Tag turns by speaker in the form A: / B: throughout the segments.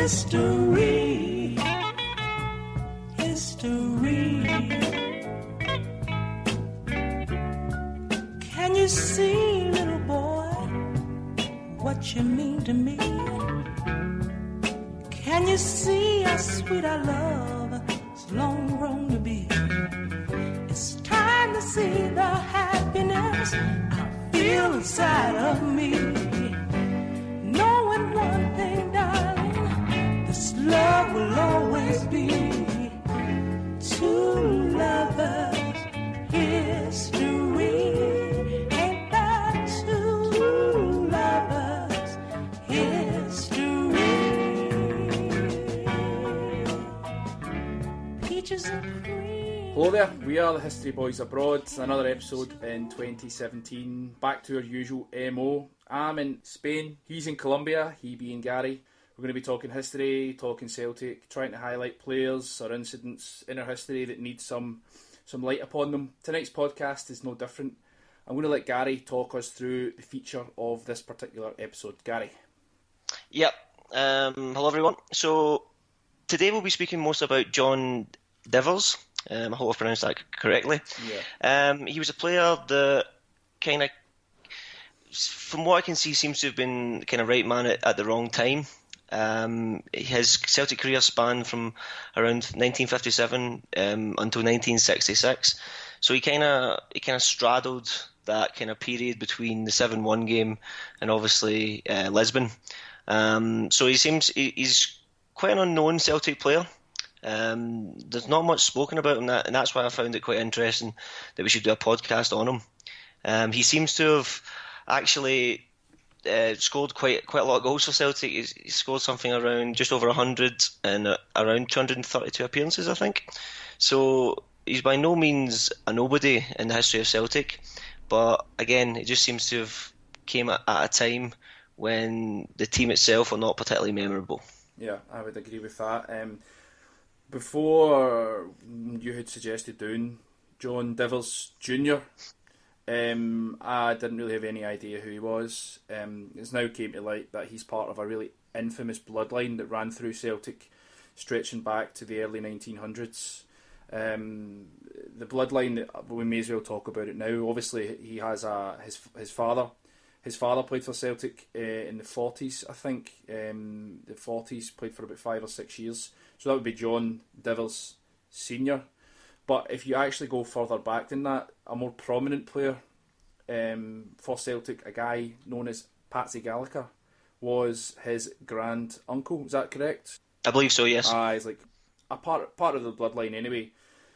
A: History, history. Can you see, little boy, what you mean to me? Can you see how sweet our love has long grown to be? It's time to see the happiness I feel inside of me. Knowing one thing, darling, this love will always be two lovers, history. Ain't that two lovers, history? Peaches and cream.
B: Hello there, we are the History Boys Abroad, another episode in 2017, back to our usual MO. I'm in Spain, he's in Colombia, he being Gary. We're going to be talking history, talking Celtic, trying to highlight players or incidents in our history that need some light upon them. Tonight's podcast is no different. I'm going to let Gary talk us through the feature of this particular episode. Gary.
C: Yep, hello everyone. So today we'll be speaking most about John Devers. I hope I've pronounced that correctly.
B: Yeah.
C: He was a player that kind of, from what I can see, seems to have been kind of right man at the wrong time. His Celtic career spanned from around 1957 until 1966. So he kind of straddled that kind of period between the 7-1 game and obviously Lisbon. So he's quite an unknown Celtic player. There's not much spoken about him, and that's why I found it quite interesting that we should do a podcast on him. He seems to have actually scored quite a lot of goals for Celtic. He scored something around just over 100 and around 232 appearances, I think. So he's by no means a nobody in the history of Celtic, but again, it just seems to have came at a time when the team itself were not particularly memorable.
B: Yeah, I would agree with that. Before you had suggested doing John Devers Jr., I didn't really have any idea who he was. It's now came to light that he's part of a really infamous bloodline that ran through Celtic, stretching back to the early 1900s. The bloodline, we may as well talk about it now. Obviously, he has his father. His father played for Celtic in the 40s, I think. The 40s, played for about 5 or 6 years. So that would be John Devers Sr. But if you actually go further back than that, a more prominent player for Celtic, a guy known as Patsy Gallagher, was his grand uncle. Is that correct?
C: I believe so, yes.
B: He's like a part of the bloodline anyway.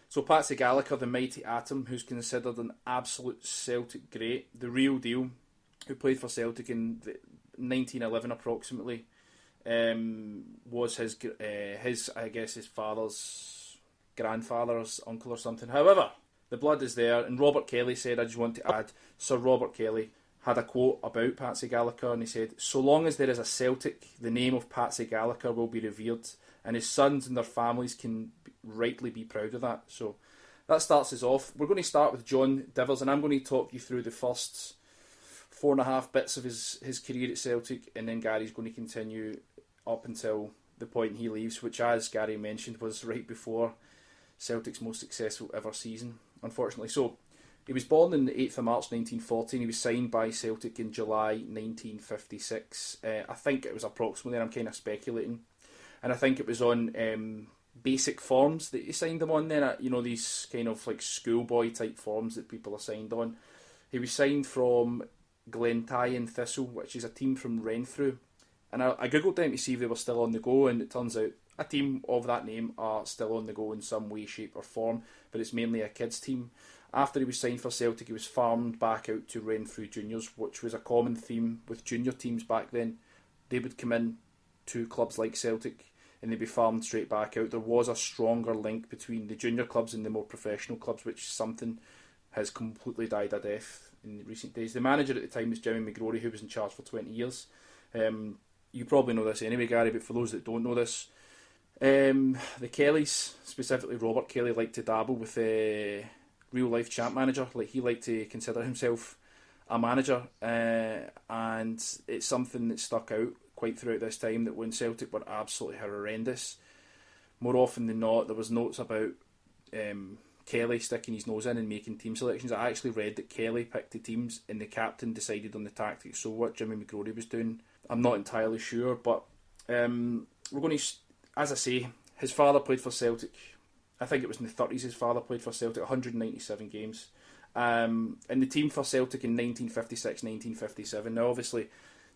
B: So Patsy Gallagher, the mighty Atom, who's considered an absolute Celtic great, the real deal, who played for Celtic in 1911 approximately, was his I guess his father's grandfather's uncle or something. However, the blood is there, and Robert Kelly said, I just want to add, Sir Robert Kelly had a quote about Patsy Gallagher, and he said, "So long as there is a Celtic, the name of Patsy Gallagher will be revered, and his sons and their families can rightly be proud of that." So that starts us off. We're going to start with John Devers, and I'm going to talk you through the first 4.5 bits of his career at Celtic, and then Gary's going to continue up until the point he leaves, which, as Gary mentioned, was right before Celtic's most successful ever season, unfortunately. So he was born on the 8th of March 1940, and he was signed by Celtic in July 1956. I think it was approximately, I'm kind of speculating, and I think it was on basic forms that he signed them on then, these kind of like schoolboy type forms that people are signed on. He was signed from Glentyne Thistle, which is a team from Renfrew, and I googled them to see if they were still on the go, and it turns out a team of that name are still on the go in some way, shape or form, but it's mainly a kids team. After he was signed for Celtic, he was farmed back out to Renfrew Juniors, which was a common theme with junior teams back then. They would come in to clubs like Celtic and they'd be farmed straight back out. There was a stronger link between the junior clubs and the more professional clubs, which is something has completely died a death in recent days. The manager at the time was Jimmy McGrory, who was in charge for 20 years. You probably know this anyway, Gary, but for those that don't know this, the Kellys, specifically Robert Kelly, liked to dabble with real life champ manager. Like, he liked to consider himself a manager, and it's something that stuck out quite throughout this time that when Celtic were absolutely horrendous, more often than not, there was notes about Kelly sticking his nose in and making team selections. I actually read that Kelly picked the teams and the captain decided on the tactics. So what Jimmy McGrory was doing, I'm not entirely sure. But we're going to, as I say, his father played for Celtic. I think it was in the 30s his father played for Celtic, 197 games. And the team for Celtic in 1956-1957. Now, obviously,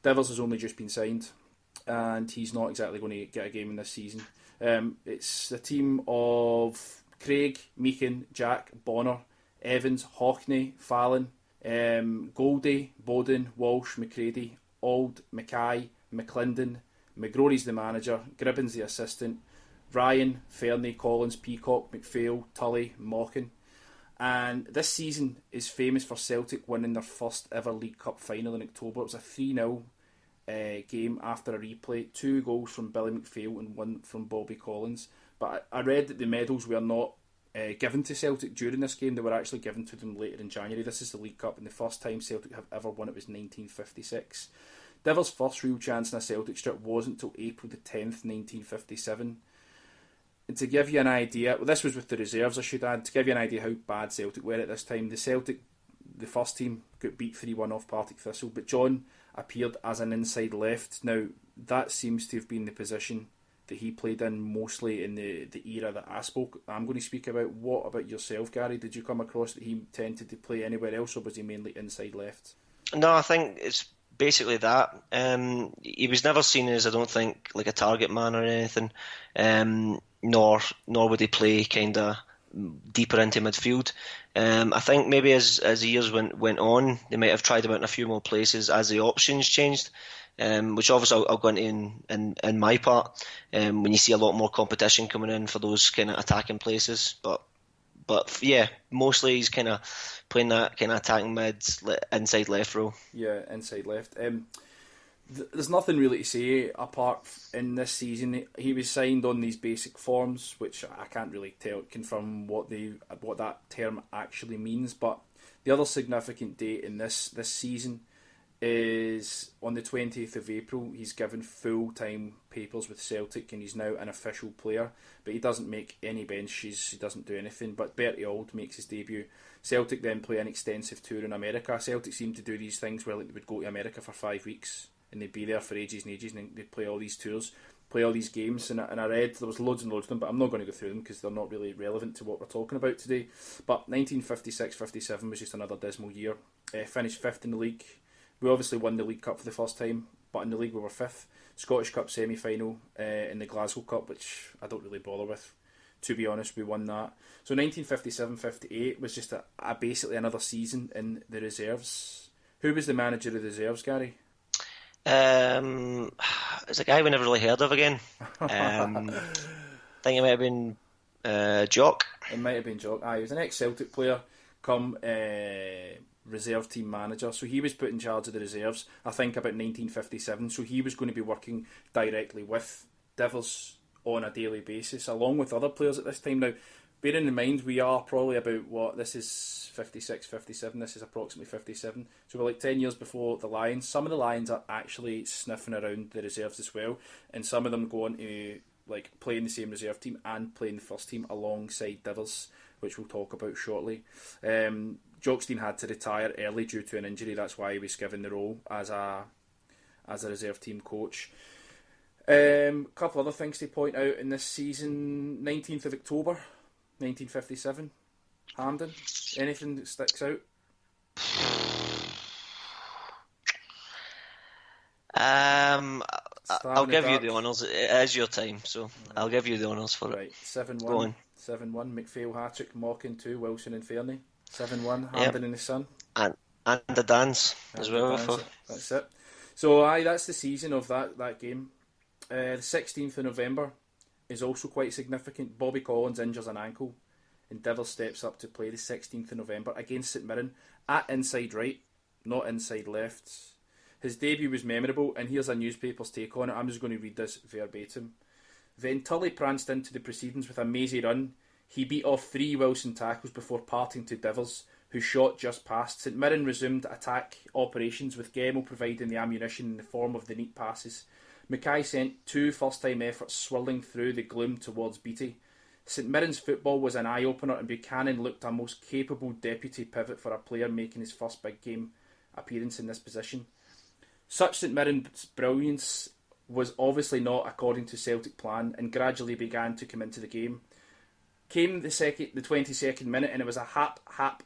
B: Devils has only just been signed, and he's not exactly going to get a game in this season. It's a team of Craig, Meekin, Jack, Bonner, Evans, Hockney, Fallon, Goldie, Bowden, Walsh, McCready, Auld, Mackay, McClendon, McGrory's the manager, Gribbon's the assistant, Ryan, Fernie, Collins, Peacock, McPhail, Tully, Mockin. And this season is famous for Celtic winning their first ever League Cup final in October. It was a 3-0 game after a replay. 2 goals from Billy McPhail and 1 from Bobby Collins. But I read that the medals were not given to Celtic during this game. They were actually given to them later in January. This is the League Cup, and the first time Celtic have ever won it was 1956. Devils' first real chance in a Celtic strip wasn't until April the 10th, 1957. And to give you an idea, well, this was with the reserves, I should add, to give you an idea how bad Celtic were at this time, the first team, got beat 3-1 off Partick Thistle, but John appeared as an inside left. Now, that seems to have been the position that he played in mostly in the era that I'm going to speak about. What about yourself, Gary? Did you come across that he tended to play anywhere else, or was he mainly inside left?
C: No, I think it's basically that. He was never seen as, I don't think, like a target man or anything. Nor would he play kind of deeper into midfield. I think maybe as the years went on, they might have tried him out in a few more places as the options changed. Which obviously I'll go into in my part, when you see a lot more competition coming in for those kind of attacking places. But yeah, mostly he's kind of playing that kind of attacking mid, inside left role. Yeah,
B: inside left. There's nothing really to say apart in this season. He was signed on these basic forms, which I can't really confirm what that term actually means. But the other significant date in this season is on the 20th of April. He's given full-time papers with Celtic and he's now an official player, but he doesn't make any benches, he doesn't do anything. But Bertie Auld makes his debut. Celtic then play an extensive tour in America. Celtic seem to do these things where they would go to America for 5 weeks and they'd be there for ages and ages, and they'd play all these tours, play all these games, and I read there was loads and loads of them, but I'm not going to go through them because they're not really relevant to what we're talking about today. But 1956-57 was just another dismal year. Finished 5th in the league. We obviously won the League Cup for the first time, but in the league we were 5th. Scottish Cup semi-final in the Glasgow Cup, which I don't really bother with. To be honest, we won that. So 1957-58 was just basically another season in the reserves. Who was the manager of the reserves, Gary?
C: It's a guy we never really heard of again. I think it might have been Jock.
B: It might have been Jock. He was an ex-Celtic player, come reserve team manager. So he was put in charge of the reserves, I think, about 1957. So he was going to be working directly with Devils on a daily basis, along with other players at this time. Now, bearing in mind, we are probably about, this is 56, 57, this is approximately 57. So we're like 10 years before the Lions. Some of the Lions are actually sniffing around the reserves as well, and some of them go on to play in the same reserve team and play in the first team alongside Devils, which we'll talk about shortly. Jock Stein had to retire early due to an injury. That's why he was given the role as a reserve team coach. Couple other things to point out in this season. 19th of October 1957, Hampden. Anything that sticks out?
C: I'll give you the honours. It is your time, so I'll give you the honours for it.
B: 7-1. 7-1. McPhail hat-trick, Mockin 2, Wilson and Fernie. 7-1. Hampden in the sun.
C: And the dance as well.
B: That's it. So that's the season of that game. The 16th of November is also quite significant. Bobby Collins injures an ankle and Devils steps up to play the 16th of November against St Mirren at inside right, not inside left. His debut was memorable, and here's a newspaper's take on it. I'm just going to read this verbatim. Then Tully pranced into the proceedings with a mazy run. He beat off 3 Wilson tackles before parting to Devils, who shot just past. St Mirren resumed attack operations, with Gemmell providing the ammunition in the form of the neat passes. Mackay sent 2 first-time efforts swirling through the gloom towards Beattie. St Mirren's football was an eye-opener, and Buchanan looked a most capable deputy pivot for a player making his first big game appearance in this position. Such St Mirren's brilliance was obviously not according to Celtic plan, and gradually began to come into the game. Came the 22nd minute, and it was a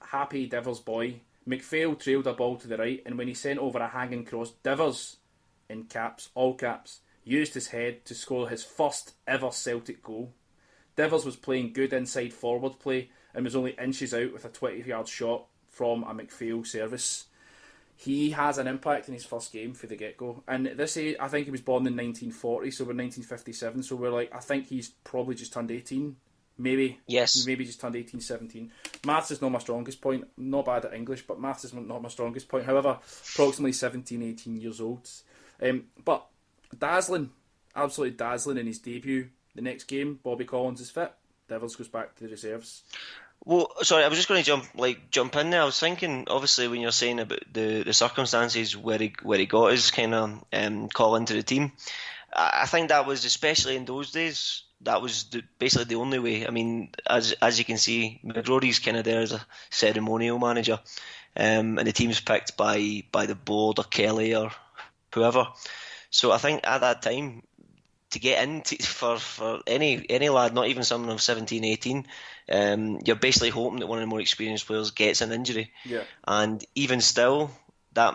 B: happy Divers boy. McPhail trailed a ball to the right, and when he sent over a hanging cross, Divers, in caps, all caps, used his head to score his first ever Celtic goal. Divers was playing good inside forward play and was only inches out with a 20-yard shot from a McPhail service. He has an impact in his first game for the get-go. And this, I think he was born in 1940, so we're 1957, so we're like, I think he's probably just turned 18. Maybe.
C: Yes.
B: Maybe just turned 18, 17. Maths is not my strongest point. Not bad at English, but maths is not my strongest point. However, approximately 17, 18 years old. But dazzling, absolutely dazzling in his debut. The next game, Bobby Collins is fit. Devils goes back to the reserves.
C: Well, sorry, I was just going to jump in there. I was thinking, obviously, when you're saying about the circumstances where he got his kind of call into the team, I think that was, especially in those days, that was basically the only way. I mean, as you can see, McGrory's kind of there as a ceremonial manager, and the team's picked by the board or Kelly or whoever. So I think at that time, to get into for any lad, not even someone of 17, 18, you're basically hoping that one of the more experienced players gets an injury.
B: Yeah. And
C: even still, that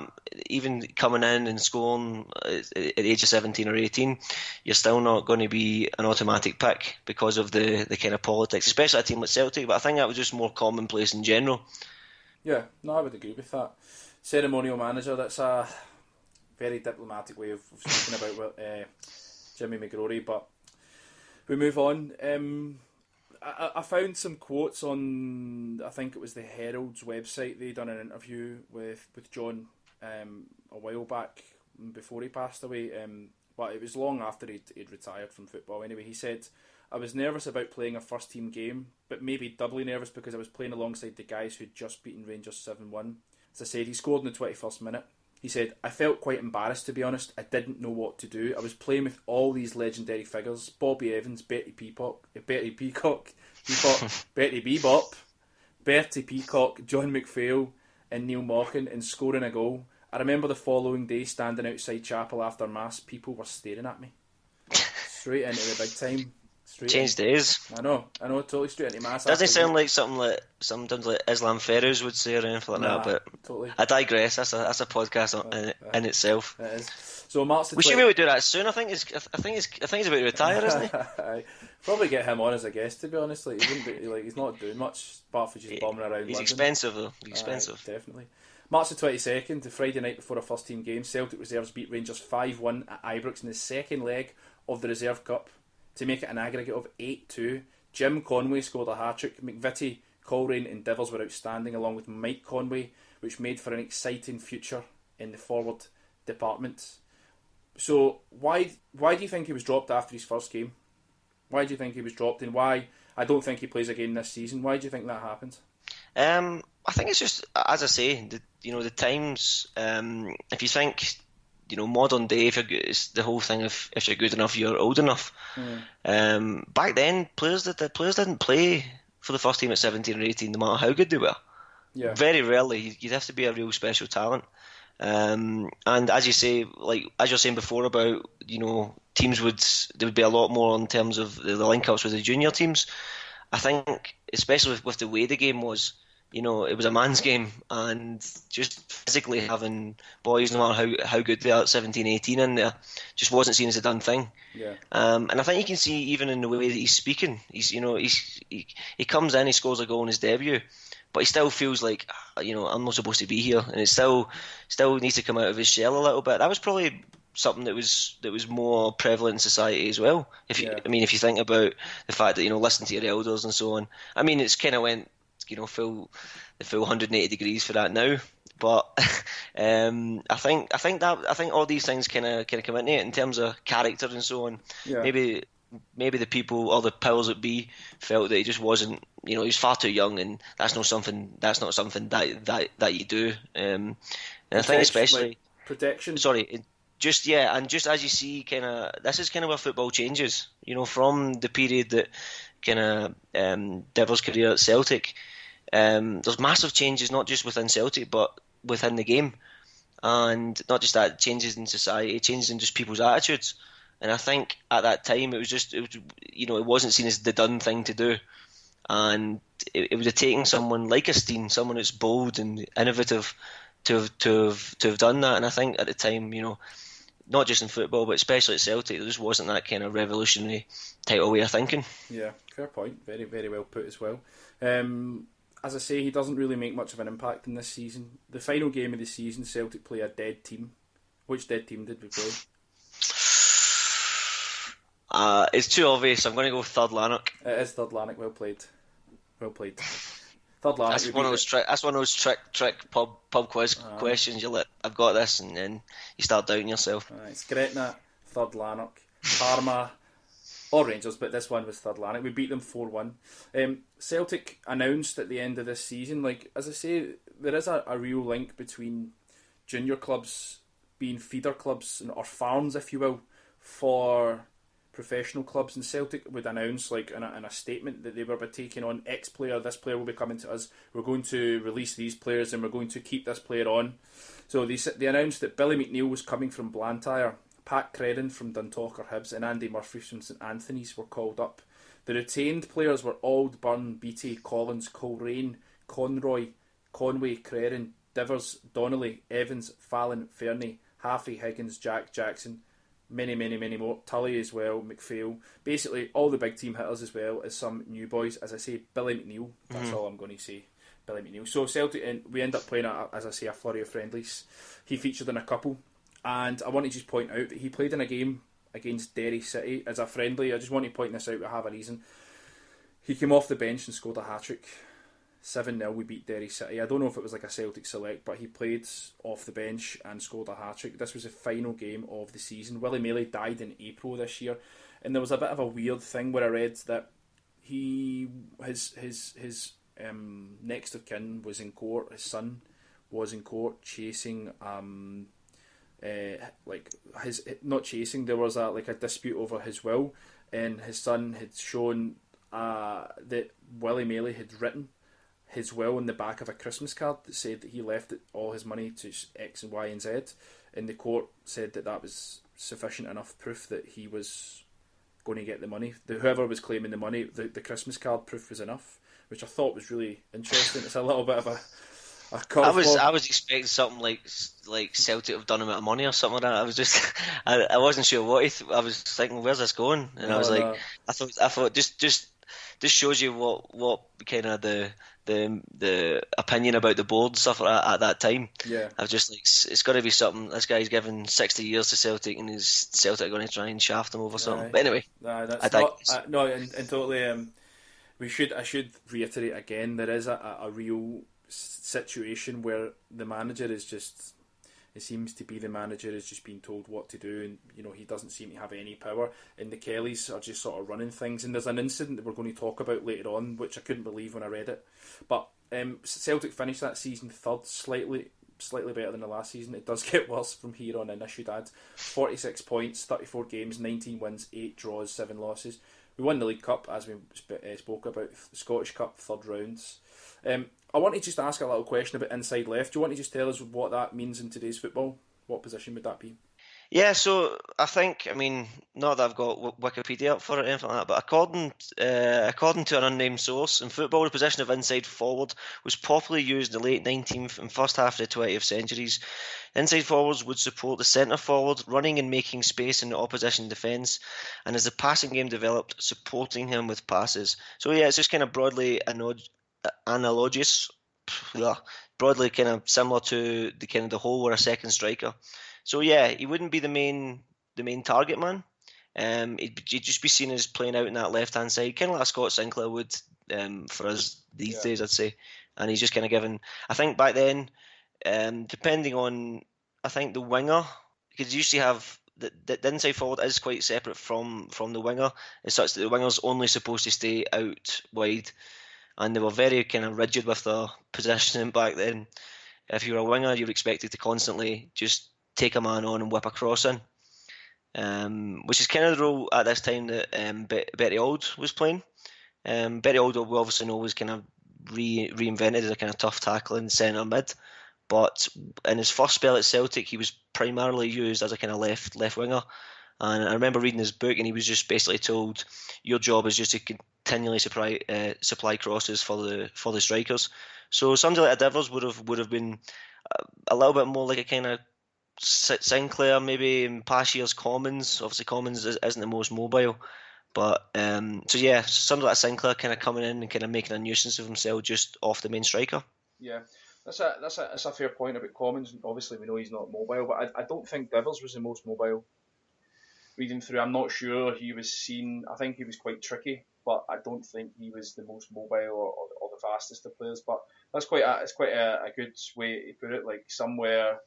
C: even coming in and scoring at the age of 17 or 18, you're still not going to be an automatic pick because of the kind of politics, especially a team like Celtic. But I think that was just more commonplace in general.
B: Yeah, no, I would agree with that. Ceremonial manager, that's a very diplomatic way of speaking about Jimmy McGrory, but we move on. I found some quotes on, I think it was the Herald's website. They done an interview with John a while back before he passed away, but it was long after he'd retired from football. Anyway, he said, "I was nervous about playing a first team game, but maybe doubly nervous because I was playing alongside the guys who'd just beaten Rangers 7-1. As I said, he scored in the 21st minute. He said, I felt quite embarrassed, to be honest. I didn't know what to do. I was playing with all these legendary figures. Bobby Evans, Betty Peacock, Betty Bebop, Bertie Peacock, John McPhail and Neil Mochan, and scoring a goal. I remember the following day standing outside chapel after Mass. People were staring at me. Straight into the big time.
C: Changed days.
B: I know, totally straight into Mass.
C: Doesn't sound like something like sometimes like Islam Ferrouz would say or anything like that, but
B: totally.
C: I digress. That's a podcast in itself.
B: It is. So Mark's
C: we should maybe do that soon. I think he's about to retire, isn't he?
B: Probably get him on as a guest, to be honest. Like, he wouldn't be, like, he's not doing much apart from just bombing around.
C: He's
B: London.
C: expensive though. He's expensive.
B: Definitely. March the 22nd, the Friday night before a first team game, Celtic reserves beat Rangers 5-1 at Ibrox in the second leg of the Reserve Cup to make it an aggregate of 8-2. Jim Conway scored a hat-trick. McVitie, Coleraine and Divers were outstanding, along with Mike Conway, which made for an exciting future in the forward department. So why do you think he was dropped after his first game? Why do you think he was dropped, and why I don't think he plays again this season? Why do you think that happened?
C: I think it's just, as I say, the times. If you think, modern day, it's the whole thing of if you're good enough, you're old enough. Back then, players didn't play for the first team at 17 or 18, no matter how good they were.
B: Yeah. Very
C: rarely. You'd have to be a real special talent. And as you say, like as you're saying before about, teams there would be a lot more in terms of the link-ups with the junior teams. I think, especially with the way the game was, it was a man's game, and just physically having boys, no matter how good they are at 17, 18 in there, just wasn't seen as a done thing.
B: Yeah.
C: And I think you can see even in the way that he's speaking, he comes in, he scores a goal in his debut, but he still feels like, I'm not supposed to be here, and it still needs to come out of his shell a little bit. That was probably something that was more prevalent in society as well. If you think about the fact that listen to your elders and so on. I mean, it's kind of went full 180 degrees for that now. But I think all these things kind of come into it in terms of character and so on.
B: Yeah.
C: Maybe the people or the powers that be felt that he just wasn't. He was far too young, and that's not something that you do. And I think especially
B: protection.
C: Sorry. and just as you see, kind of this is kind of where football changes. From the period that kind of Deville's career at Celtic, there's massive changes, not just within Celtic, but within the game, and not just that, changes in society, it changes in just people's attitudes. And I think at that time it wasn't seen as the done thing to do, and it would have taken someone like a Stein, someone that's bold and innovative, to have done that. And I think at the time, not just in football, but especially at Celtic, there just wasn't that kind of revolutionary type of way of thinking.
B: Yeah, fair point. Very, very well put as well. As I say, he doesn't really make much of an impact in this season. The final game of the season, Celtic play a dead team. Which dead team did we play?
C: It's too obvious. I'm going to go Third Lanark.
B: It is Third Lanark. Well played. Well played. Third Lanark.
C: That's one of those trick pub quiz questions. You're like, I've got this, and then you start doubting yourself.
B: It's Gretna, Third Lanark, Parma, or Rangers, but this one was Third Lanark. We beat them 4-1. Celtic announced at the end of this season, like as I say, there is a real link between junior clubs being feeder clubs, or farms, if you will, for professional clubs, and Celtic would announce, like in a statement, that they were taking on X player, this player will be coming to us, we're going to release these players and we're going to keep this player on. So they announced that Billy McNeil was coming from Blantyre, Pat Credden from Dundalk or Hibs, and Andy Murphy from St Anthony's were called up. The retained players were Auld, Byrne, Beattie, Collins, Coleraine, Conroy, Conway, Credden, Divers, Donnelly, Evans, Fallon, Fernie, Haffey, Higgins, Jack, Jackson, many more, Tully as well, McPhail, basically all the big team hitters, as well as some new boys. As I say, Billy McNeil, that's all I'm going to say, Billy McNeil. So Celtic, and we end up playing, as I say, a flurry of friendlies. He featured in a couple, and I want to just point out that he played in a game against Derry City as a friendly. I just want to point this out to have a reason. He came off the bench and scored a hat-trick. 7-0 we beat Derry City. I don't know if it was like a Celtic select, but he played off the bench and scored a hat-trick. This was the final game of the season. Willie Maley died in April this year, and there was a bit of a weird thing where I read that his next of kin was in court. His son was in court chasing not chasing, there was a dispute over his will, and his son had shown that Willie Maley had written his will in the back of a Christmas card that said that he left all his money to X and Y and Z, and the court said that was sufficient enough proof that he was going to get the money. Whoever was claiming the money, the Christmas card proof was enough, which I thought was really interesting. It's a little bit of a
C: I was expecting something like Celtic have done him out of money or something like that. I was just I wasn't sure what I was thinking, where's this going? And I thought just shows you what kind of the opinion about the board and stuff like that at that time.
B: Yeah, I
C: was just like, it's got to be something. This guy's given 60 years to Celtic, and is Celtic going to try and shaft him over something? But anyway,
B: totally. I should reiterate again, there is a real situation where the manager is just, it seems to be the manager is just being told what to do, and he doesn't seem to have any power, and the Kellys are just sort of running things. And there's an incident that we're going to talk about later on, which I couldn't believe when I read it, but Celtic finished that season third, slightly better than the last season. It does get worse from here on in, I should add. 46 points, 34 games, 19 wins, 8 draws, 7 losses. We won the League Cup, as we spoke about, the Scottish Cup, third rounds. I want to just ask a little question about inside left. Do you want to just tell us what that means in today's football? What position would that be?
C: Yeah, so I think, not that I've got Wikipedia up for it or anything like that, but according to an unnamed source, in football, the position of inside forward was popularly used in the late 19th and first half of the 20th centuries. Inside forwards would support the centre forward, running and making space in the opposition defence, and as the passing game developed, supporting him with passes. So yeah, it's just kind of broadly analogous, broadly kind of similar to the whole or a second striker. So yeah, he wouldn't be the main target man. He'd just be seen as playing out in that left hand side, kind of like Scott Sinclair would for us these days, I'd say. And he's just kind of given. I think back then, depending on, I think the winger, because you usually have the inside forward is quite separate from the winger, as such that the winger's only supposed to stay out wide, and they were very kind of rigid with their positioning back then. If you were a winger, you were expected to constantly just take a man on and whip a cross in, which is kind of the role at this time that Betty Auld was playing. Betty Auld, we obviously know, was kind of reinvented as a kind of tough tackling centre mid, but in his first spell at Celtic, he was primarily used as a kind of left winger. And I remember reading his book, and he was just basically told, "Your job is just to continually supply crosses for the strikers." So somebody like a Devers would have been a little bit more like a kind of Sinclair, maybe, and Pashier's Commons. Obviously, Commons isn't the most mobile, but so yeah, somebody like Sinclair kind of coming in and kind of making a nuisance of himself just off the main striker.
B: Yeah, that's a fair point about Commons. Obviously, we know he's not mobile, but I don't think Devers was the most mobile. Reading through, I'm not sure he was seen. I think he was quite tricky, but I don't think he was the most mobile or the fastest of players. But it's quite a good way to put it. Like somewhere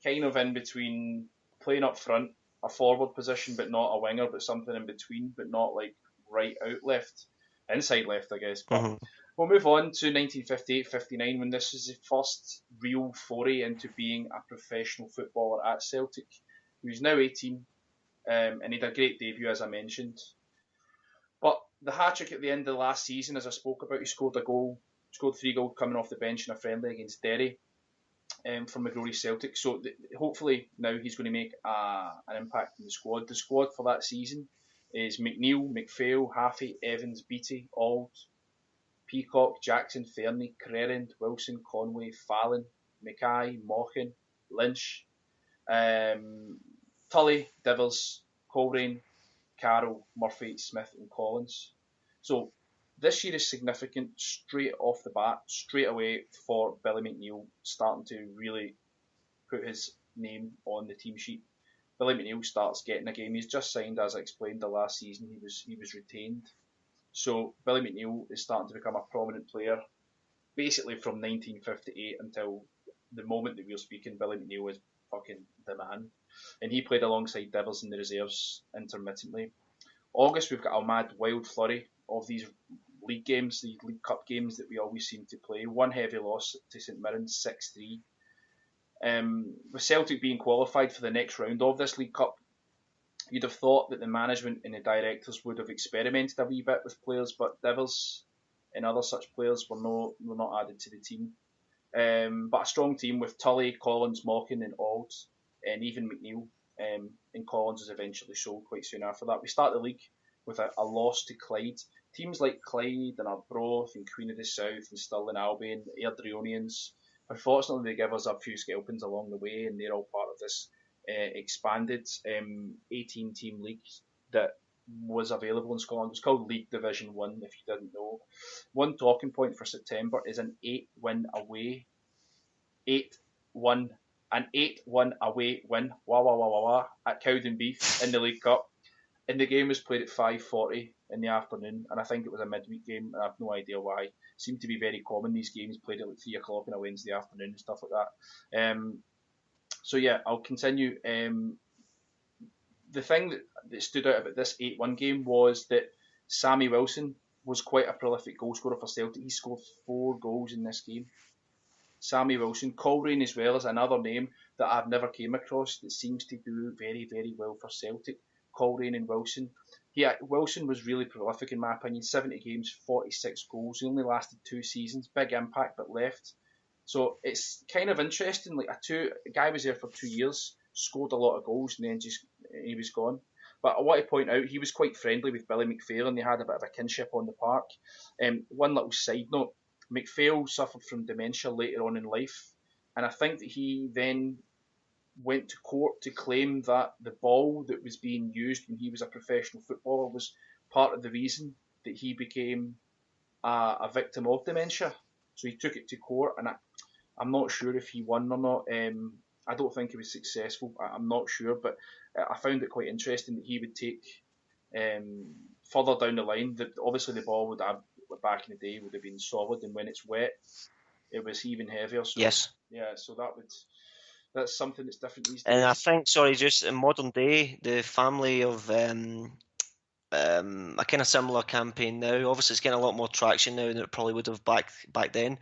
B: kind of in between playing up front, a forward position, but not a winger, but something in between, but not like right out left, inside left, I guess. But we'll move on to 1958-59 when this was his first real foray into being a professional footballer at Celtic. He was now 18. And he had a great debut, as I mentioned. But the hat-trick at the end of the last season, as I spoke about, he scored 3 goals coming off the bench in a friendly against Derry from McGrory Celtic. So hopefully now he's going to make an impact in the squad. The squad for that season is McNeil, McPhail, Haffey, Evans, Beattie, Auld, Peacock, Jackson, Fernie, Crerand, Wilson, Conway, Fallon, Mackay, Mochan, Lynch, Tully, Divers, Coleraine, Carroll, Murphy, Smith and Collins. So this year is significant straight off the bat, straight away for Billy McNeil starting to really put his name on the team sheet. Billy McNeil starts getting a game. He's just signed, as I explained, the last season. He was retained. So Billy McNeil is starting to become a prominent player. Basically from 1958 until the moment that we're speaking, Billy McNeil is fucking the man. And he played alongside Devers in the reserves intermittently. August, we've got a mad wild flurry of these league games, these League Cup games that we always seem to play. One heavy loss to St Mirren, 6-3. With Celtic being qualified for the next round of this League Cup, you'd have thought that the management and the directors would have experimented a wee bit with players, but Devers and other such players were not added to the team. But a strong team with Tully, Collins, Mochan and Auld, and even McNeil, and Collins was eventually sold quite soon after that. We start the league with a loss to Clyde. Teams like Clyde and Arbroath and Queen of the South and Stirling Albion, Airdrieonians, unfortunately they give us a few scalpings along the way, and they're all part of this expanded 18-team league that was available in Scotland. It's called League Division 1, if you didn't know. One talking point for September is an 8-1 away win at Cowdenbeath in the League Cup. And the game was played at 5:40 in the afternoon, and I think it was a midweek game, and I have no idea why. It seemed to be very common, these games played at like 3 o'clock on a Wednesday afternoon and stuff like that. So yeah, I'll continue. The thing that stood out about this 8-1 game was that Sammy Wilson was quite a prolific goal scorer for Celtic. He scored 4 goals in this game. Sammy Wilson. Coleraine as well is another name that I've never came across that seems to do very, very well for Celtic. Coleraine and Wilson. Wilson was really prolific in my opinion. 70 games, 46 goals. He only lasted 2 seasons. Big impact, but left. So it's kind of interesting. Like a guy was there for 2 years, scored a lot of goals, and then he was gone. But I want to point out he was quite friendly with Billy McPhail, and they had a bit of a kinship on the park. One little side note: McPhail suffered from dementia later on in life, and I think that he then went to court to claim that the ball that was being used when he was a professional footballer was part of the reason that he became a victim of dementia. So he took it to court, and I'm not sure if he won or not. I don't think he was successful. I'm not sure, but I found it quite interesting that he would take further down the line. Obviously, the ball would have back in the day would have been solid, and when it's wet, it was even heavier. So,
C: yes.
B: Yeah, so that's something that's different these days.
C: And I think, just in modern day, the family of a kind of similar campaign now. Obviously, it's getting a lot more traction now than it probably would have back then.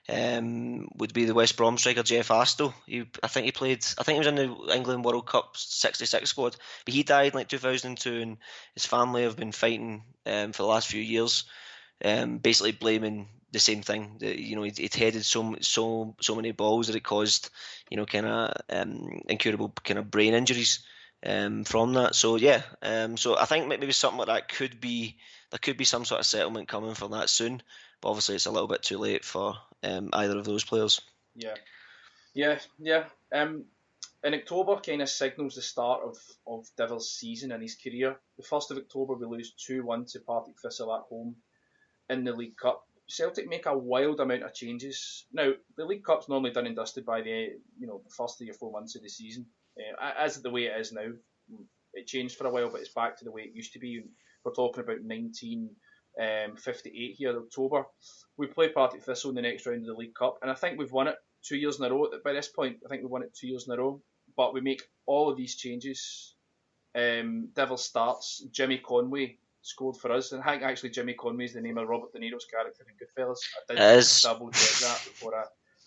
C: would be the West Brom striker Jeff Astle. I think he was in the England World Cup '66 squad, but he died in like 2002, and his family have been fighting for the last few years, basically blaming the same thing. That, he'd headed so many balls that it caused, kind of incurable kind of brain injuries from that. So yeah, so I think maybe something like that there could be some sort of settlement coming for that soon. But obviously, it's a little bit too late for either of those players.
B: Yeah. In October kind of signals the start of Deville's season and his career. The 1st of October, we lose 2-1 to Partick Thistle at home in the League Cup. Celtic make a wild amount of changes. Now, the League Cup's normally done and dusted by the first 3 or 4 months of the season. As the way it is now, it changed for a while, but it's back to the way it used to be. We're talking about 1958 here, October. We play Partick Thistle in the next round of the League Cup, and I think we've won it 2 years in a row. By this point, I think we've won it 2 years in a row. But we make all of these changes. Devil starts. Jimmy Conway scored for us, and I think actually Jimmy Conway is the name of Robert De Niro's character in Goodfellas. I did double check that before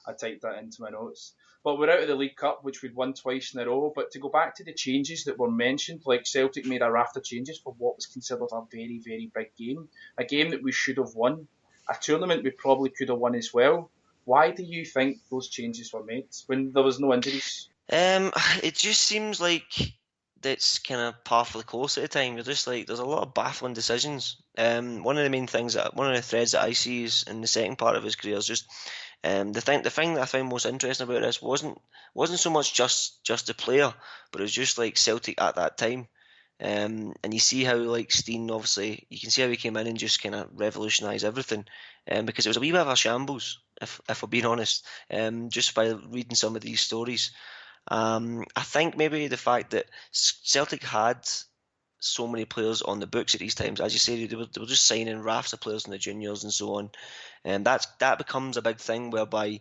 B: I typed that into my notes. But we're out of the League Cup, which we'd won twice in a row. But to go back to the changes that were mentioned, like Celtic made a raft of changes for what was considered a very, very big game. A game that we should have won. A tournament we probably could have won as well. Why do you think those changes were made when there was no injuries?
C: It just seems like that's kind of par for the course at the time. You're just like, there's a lot of baffling decisions. One of the threads that I see is in the second part of his career is just the thing that I found most interesting about this wasn't so much just the player, but it was just like Celtic at that time. And you see how like Stein, obviously, you can see how he came in and just kind of revolutionised everything, because it was a wee bit of a shambles, if we're being honest, just by reading some of these stories. I think maybe the fact that Celtic had so many players on the books at these times, as you say, they were just signing rafts of players in the juniors and so on, and that becomes a big thing whereby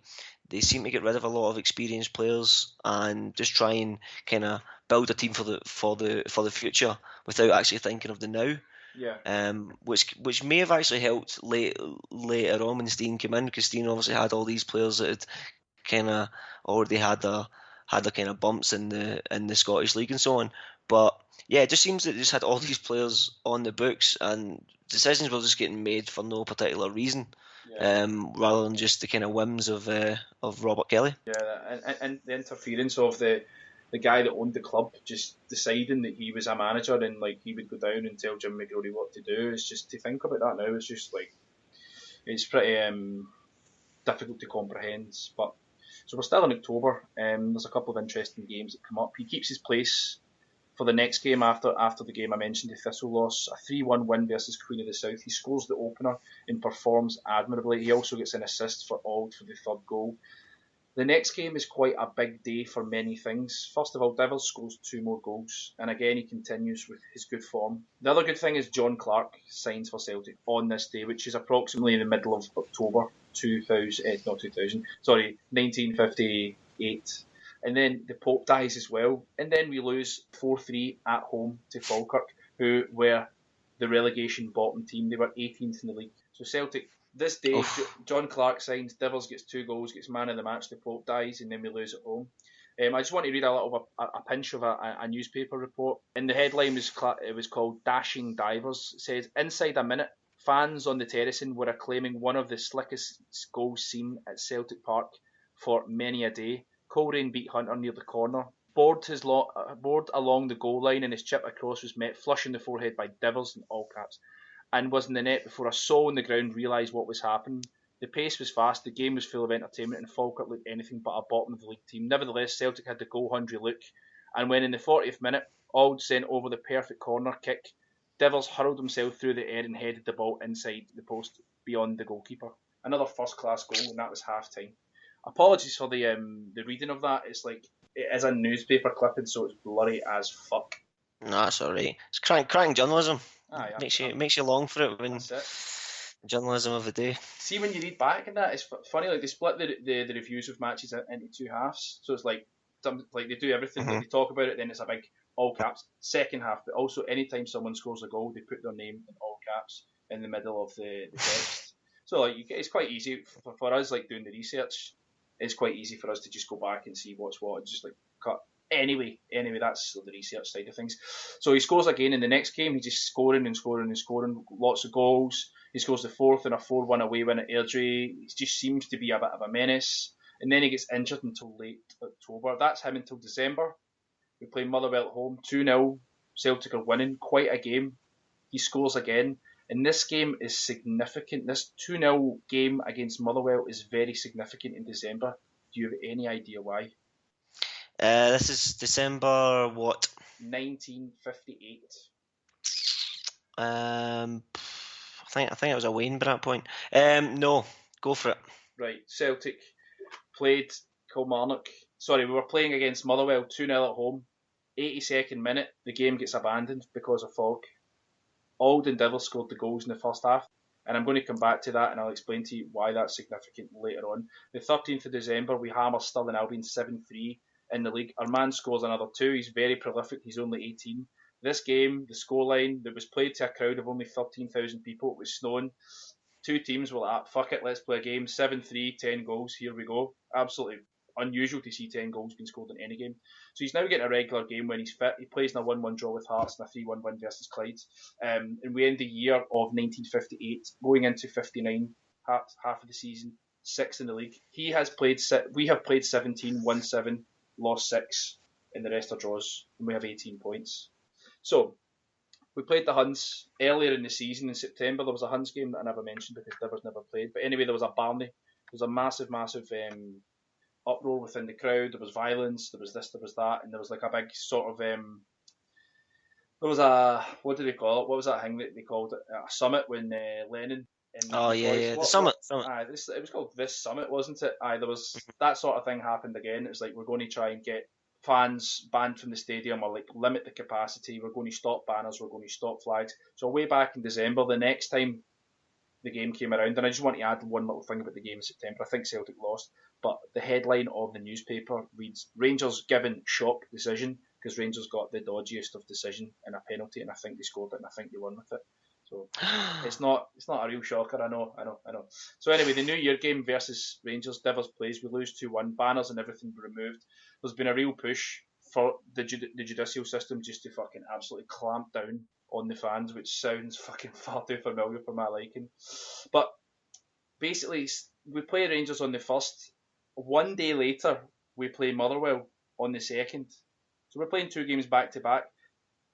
C: they seem to get rid of a lot of experienced players and just try and kind of build a team for the future without actually thinking of the now.
B: Yeah.
C: Which may have actually helped later on when Stein came in, because Stein obviously had all these players that had kind of already had their kind of bumps in the Scottish League and so on. But yeah, it just seems that they just had all these players on the books and decisions were just getting made for no particular reason, rather than just the kind of whims of Robert Kelly.
B: Yeah, and the interference of the guy that owned the club just deciding that he was a manager and like he would go down and tell Jimmy McGrory what to do. It's just, to think about that now, it's just like, it's pretty difficult to comprehend. But so we're still in October. There's a couple of interesting games that come up. He keeps his place for the next game after the game I mentioned, the Thistle loss, a 3-1 win versus Queen of the South. He scores the opener and performs admirably. He also gets an assist for Auld for the third goal. The next game is quite a big day for many things. First of all, Devils scores 2 more goals, and again he continues with his good form. The other good thing is John Clark signs for Celtic on this day, which is approximately in the middle of October 1958. And then the Pope dies as well, and then we lose 4-3 at home to Falkirk, who were the relegation bottom team. They were 18th in the league. So Celtic, this day, John Clark signs, Devils gets 2 goals, gets man of the match, the Pope dies, and then we lose at home. I just want to read a pinch of a newspaper report. And the headline was called Dashing Divers. It says, inside a minute, fans on the terracing were acclaiming one of the slickest goals seen at Celtic Park for many a day. Coleraine beat Hunter near the corner. Bored along the goal line, and his chip across was met flush in the forehead by Devils in all caps, and was in the net before a soul on the ground realised what was happening. The pace was fast, the game was full of entertainment, and Falkirk looked anything but a bottom of the league team. Nevertheless, Celtic had the goal-hungry look, and when in the 40th minute, Auld sent over the perfect corner kick, Devils hurled himself through the air and headed the ball inside the post beyond the goalkeeper. Another first-class goal, and that was half-time. Apologies for the reading of that. It's like, it is a newspaper clipping, so it's blurry as fuck.
C: No, that's alright. It's cracking journalism.
B: Yeah,
C: makes you long for it when
B: that's it.
C: Journalism of the day.
B: See, when you read back in that, it's funny. Like, they split the reviews of matches into 2 halves, so it's like they do everything. Like, they talk about it, then it's a big all caps second half. But also, anytime someone scores a goal, they put their name in all caps in the middle of the text. So like, it's quite easy for us, like doing the research. It's quite easy for us to just go back and see what's what, and just like cut. Anyway, that's the research side of things. So he scores again in the next game. He's just scoring and scoring and scoring, lots of goals. He scores the fourth in a 4-1 away win at Airdrie. He just seems to be a bit of a menace. And then he gets injured until late October. That's him until December. We play Motherwell at home, 2-0. Celtic are winning, quite a game. He scores again. And this game is significant. This 2-0 game against Motherwell is very significant in December. Do you have any idea why?
C: This is December what?
B: 1958.
C: I think it was a Wayne by that point. No, go for it.
B: Right, Celtic played Kilmarnock. Sorry, we were playing against Motherwell 2-0 at home. 82nd minute, the game gets abandoned because of fog. Alden Devils scored the goals in the first half, and I'm going to come back to that and I'll explain to you why that's significant later on. The 13th of December, we hammer Stirling Albion 7-3 in the league. Our man scores another 2. He's very prolific. He's only 18. This game, the scoreline, that was played to a crowd of only 13,000 people. It was snowing. Two teams were like, fuck it, let's play a game. 7-3, 10 goals. Here we go. Absolutely unusual to see 10 goals being scored in any game. So he's now getting a regular game when he's fit. He plays in a 1-1 draw with Hearts and a 3-1 win versus Clyde. And we end the year of 1958, going into 59, half of the season, 6th in the league. We have played 17, won 7, lost 6, and the rest are draws, and we have 18 points. So, we played the Huns earlier in the season in September. There was a Huns game that I never mentioned because Divers never played. But anyway, there was a Barney. There was a massive uproar within the crowd. There was violence. There was this, there was that. And there was like a big sort of... there was a... What do they call it? What was that thing that they called it? A summit when Lenin...
C: The summit.
B: It was called This Summit, wasn't it? There was... That sort of thing happened again. It was like, we're going to try and get fans banned from the stadium or like limit the capacity. We're going to stop banners. We're going to stop flags. So way back in December, the next time the game came around, and I just want to add one little thing about the game in September. I think Celtic lost, but the headline of the newspaper reads, Rangers given shock decision, because Rangers got the dodgiest of decision in a penalty, and I think they scored it, and I think they won with it. So it's not a real shocker. I know. So anyway, the New Year game versus Rangers, Divers plays. We lose 2-1. Banners and everything removed. There's been a real push for the judicial system just to fucking absolutely clamp down on the fans, which sounds fucking far too familiar for my liking. But basically, we play Rangers on the 1st. One day later, we play Motherwell on the 2nd. So we're playing 2 games back to back.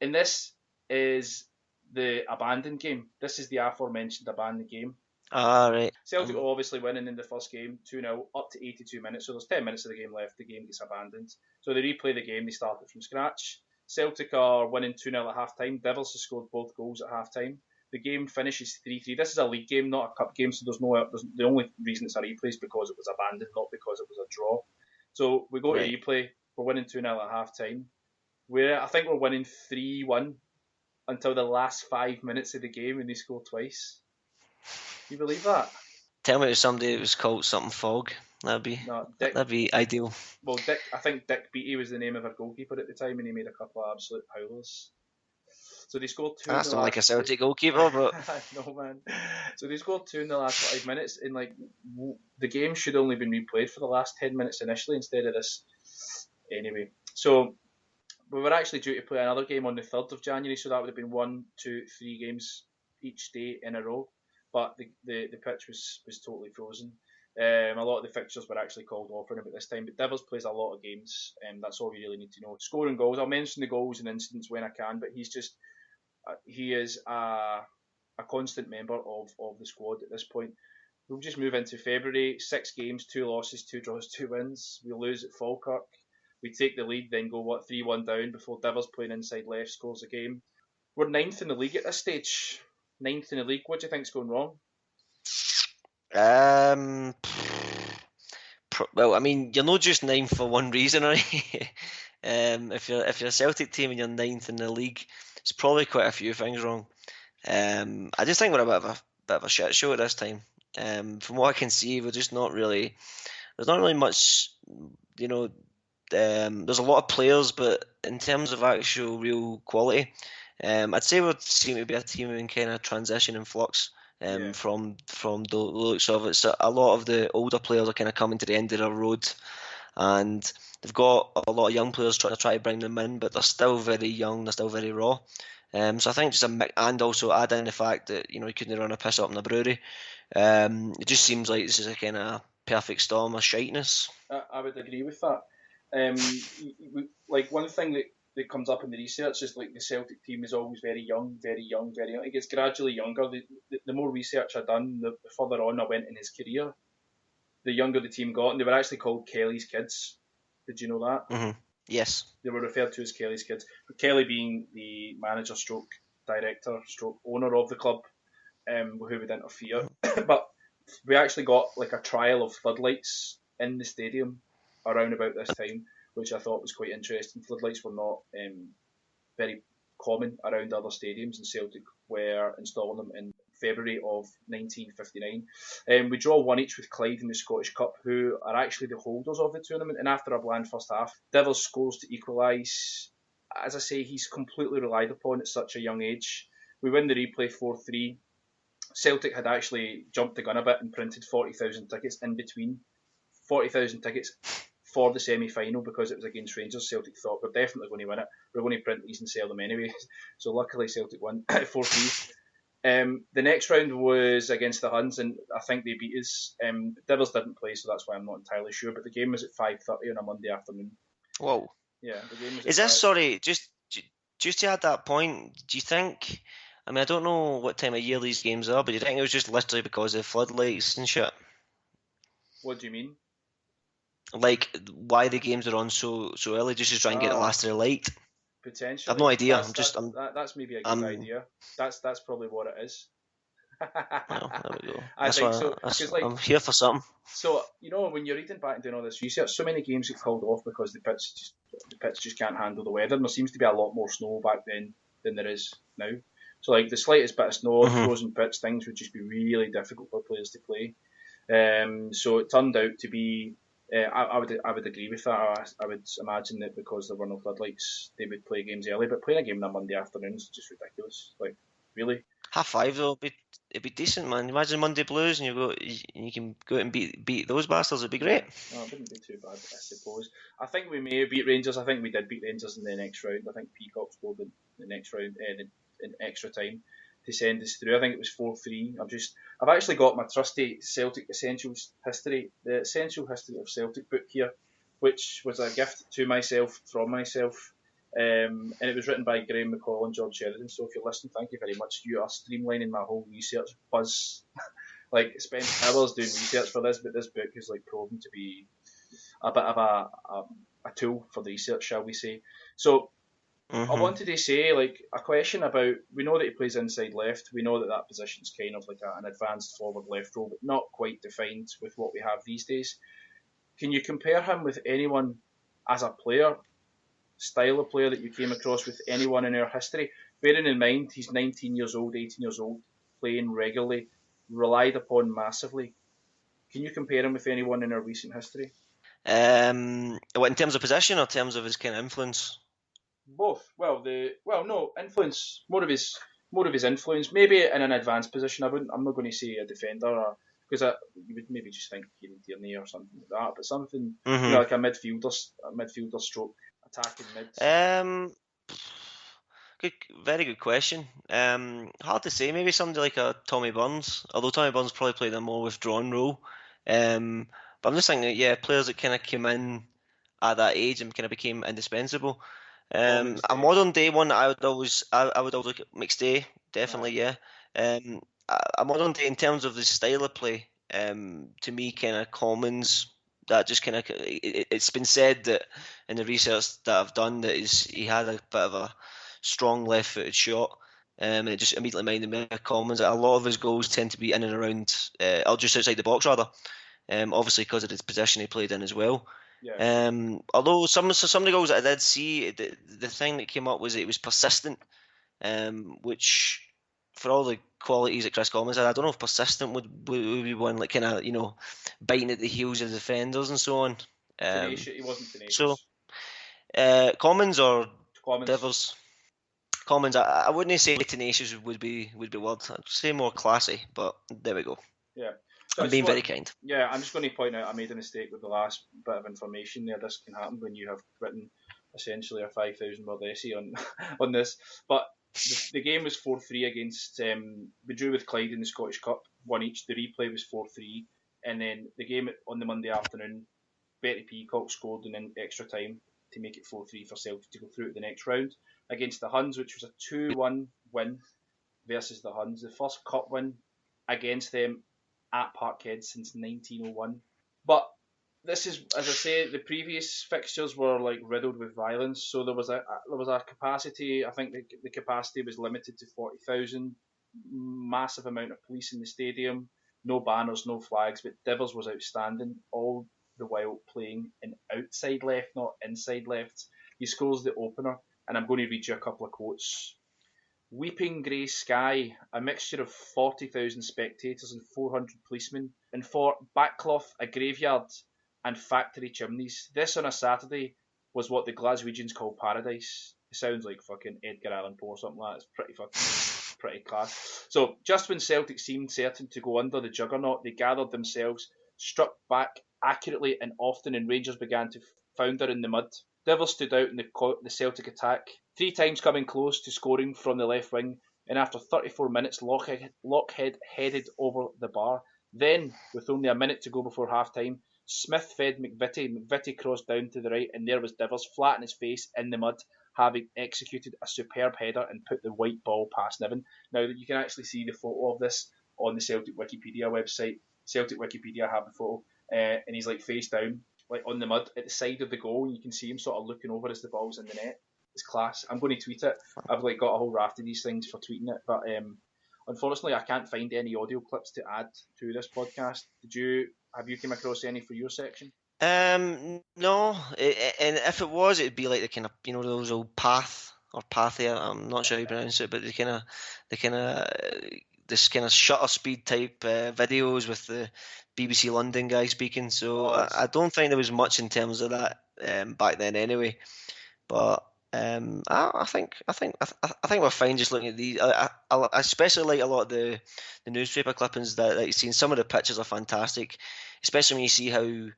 B: And this is the abandoned game. This is the aforementioned abandoned game.
C: Right.
B: Celtic are obviously winning in the first game, 2-0, up to 82 minutes. So there's 10 minutes of the game left. The game gets abandoned. So they replay the game. They start it from scratch. Celtic are winning 2-0 at half-time. Devils have scored both goals at half-time. The game finishes 3-3. This is a league game, not a cup game, so the only reason it's a replay is because it was abandoned, not because it was a draw. So we go to replay. We're winning 2-0 at half-time. I think we're winning 3-1 until the last 5 minutes of the game, and they score twice. Can you believe that?
C: Tell me it was somebody that was called something Fog. That'd be ideal.
B: Well, I think Dick Beattie was the name of our goalkeeper at the time, and he made a couple of absolute howlers. So they scored 2.
C: That's not like a Celtic goalkeeper, but
B: no man. So they scored 2 in the last 5 minutes, and like the game should only been replayed for the last 10 minutes initially instead of this. Anyway, so we were actually due to play another game on the 3rd of January, so that would have been 1, 2, 3 games each day in a row. But the pitch was totally frozen. A lot of the fixtures were actually called off around about this time. But Devils plays a lot of games, and that's all we really need to know. Scoring goals, I'll mention the goals and incidents when I can, but he is a constant member of the squad at this point. We'll just move into February. 6 games, 2 losses, 2 draws, 2 wins. We lose at Falkirk. We take the lead, then go 3-1 down before Devils playing inside left scores a game. We're 9th in the league at this stage. 9th in the league. What do you think's going wrong?
C: Well, I mean, you're not just 9th for one reason, right? If you're a Celtic team and you're 9th in the league, it's probably quite a few things wrong. I just think we're a bit of a shit show at this time. From what I can see, we're just not really. There's not really much, there's a lot of players, but in terms of actual real quality, I'd say we seem to be a team in kind of transition and flux. from the looks of it. So a lot of the older players are kind of coming to the end of their road, and they've got a lot of young players trying to bring them in, but they're still very young, they're still very raw. So I think just a mix, and also add in the fact that he couldn't run a piss up in the brewery. It just seems like this is a kind of perfect storm of shiteness.
B: I would agree with that. Like one thing that comes up in the research is like the Celtic team is always very young, very young, very young. It gets gradually younger. The more research I done, the further on I went in his career, the younger the team got, and they were actually called Kelly's kids. Did you know that?
C: Mm-hmm. Yes.
B: They were referred to as Kelly's kids. But Kelly being the manager stroke director stroke owner of the club, who would interfere. But we actually got like a trial of floodlights in the stadium around about this time, which I thought was quite interesting. Floodlights were not very common around other stadiums, and Celtic were installing them in February of 1959. We draw one each with Clyde in the Scottish Cup, who are actually the holders of the tournament. And after a bland first half, Devers scores to equalise. As I say, he's completely relied upon at such a young age. We win the replay 4-3. Celtic had actually jumped the gun a bit and printed 40,000 tickets in between. 40,000 tickets for the semi-final because it was against Rangers. Celtic thought, we're definitely going to win it. We're going to print these and sell them anyway. So luckily Celtic won 4-3. The next round was against the Huns, and I think they beat us. Devers didn't play, so that's why I'm not entirely sure. But the game was at 5:30 on a Monday afternoon.
C: Whoa.
B: Yeah, the game was.
C: Is this sorry? Just to add that point, do you think? I mean, I don't know what time of year these games are, but do you think it was just literally because of floodlights and shit?
B: What do you mean?
C: Like why the games are on so early, just to try and get the last of the light?
B: Potentially.
C: I've no idea.
B: That's maybe a good idea. That's probably what it is.
C: Well, there we go.
B: I think so.
C: I'm here for something.
B: So when you're reading back and doing all this research, so many games get called off because the pitch just can't handle the weather. And there seems to be a lot more snow back then than there is now. So like the slightest bit of snow, frozen pitch, things would just be really difficult for players to play. So it turned out to be. I would agree with that. I would imagine that because there were no floodlights, they would play games early. But playing a game on a Monday afternoon is just ridiculous. Like, really?
C: 5:30 though, it'd be decent, man. Imagine Monday Blues and you can go out and beat those bastards. It'd be great.
B: No, it wouldn't be too bad, I suppose. I think we may have beat Rangers. I think we did beat Rangers in the next round. I think Peacock scored in the next round in extra time to send us through. I think it was 4-3. I've actually got my trusty Celtic Essentials History, the Essential History of Celtic book here, which was a gift to myself from myself. And it was written by Graham McCall and George Sheridan. So if you're listening, thank you very much. You are streamlining my whole research buzz. Like, spent hours doing research for this, but this book is like proven to be a bit of a tool for the research, shall we say. So I wanted to say, like, a question about, we know that he plays inside left. We know that position's kind of like an advanced forward left role, but not quite defined with what we have these days. Can you compare him with anyone as a player, style of player that you came across with anyone in our history? Bearing in mind, he's 19 years old, 18 years old, playing regularly, relied upon massively. Can you compare him with anyone in our recent history?
C: What, in terms of position or in terms of his kind of influence?
B: Both. No influence. More of his influence. Maybe in an advanced position. I'm not going to say a defender, because you would maybe just think Kieran Tierney or something like that. But something like a midfielder stroke attacking mid.
C: Very good question. Hard to say. Maybe somebody like a Tommy Burns. Although Tommy Burns probably played a more withdrawn role. But I'm just thinking, players that kind of came in at that age and kind of became indispensable. A modern day one, I would always look at McStay, definitely, right. A modern day in terms of the style of play, to me, kind of Commons. That just kind of, it's been said that in the research that I've done that he had a bit of a strong left-footed shot, and it just immediately reminded me of Commons. A lot of his goals tend to be in and around, or just outside the box rather, obviously because of his position he played in as well. Yeah. Although some of the goals that I did see, the thing that came up was it was persistent, which for all the qualities that Chris Commons had, I don't know if persistent would be one, like kind of biting at the heels of defenders and so on.
B: He wasn't tenacious.
C: So Commons or Devers? Commons, I wouldn't say tenacious would be word. I'd say more classy, but there we go.
B: Yeah.
C: I'm being very kind.
B: Yeah, I'm just going to point out I made a mistake with the last bit of information there. This can happen when you have written essentially a 5,000 word essay on on this. But the game was 4-3 against. We drew with Clyde in the Scottish Cup, one each. The replay was 4-3, and then the game on the Monday afternoon, Betty Peacock scored in extra time to make it 4-3 for Celtic to go through to the next round against the Huns, which was a 2-1 win versus the Huns. The first cup win against them at Parkhead since 1901. But this is, as I say, the previous fixtures were like riddled with violence. So there was a capacity. I think the capacity was limited to 40,000. Massive amount of police in the stadium. No banners, no flags. But Divers was outstanding all the while playing in outside left, not inside left. He scores the opener, and I'm going to read you a couple of quotes. Weeping grey sky, a mixture of 40,000 spectators and 400 policemen, and for backcloth, a graveyard, and factory chimneys. This on a Saturday was what the Glaswegians call paradise. It sounds like fucking Edgar Allan Poe or something like that. It's pretty class. So, just when Celtic seemed certain to go under the juggernaut, they gathered themselves, struck back accurately and often, and Rangers began to founder in the mud. Divers stood out in the Celtic attack, 3 times coming close to scoring from the left wing, and after 34 minutes, Lockhead headed over the bar. Then, with only a minute to go before half-time, Smith fed McVitie. McVitie crossed down to the right, and there was Divers, flat on his face in the mud, having executed a superb header and put the white ball past Niven. Now, you can actually see the photo of this on the Celtic Wikipedia website. Celtic Wikipedia have the photo, and he's like face down, like on the mud at the side of the goal, and you can see him sort of looking over as the ball's in the net. It's class. I'm going to tweet it. I've like got a whole raft of these things for tweeting it, but unfortunately I can't find any audio clips to add to this podcast. Have you come across any for your section?
C: No, and if it was, it'd be like the kind of, those old Pathia. I'm not sure how you pronounce it, but this kind of shutter speed type videos with the BBC London guy speaking. So I don't think there was much in terms of that back then anyway. But I think we're fine just looking at these. I especially like a lot of the newspaper clippings that you've seen. Some of the pictures are fantastic, especially when you see how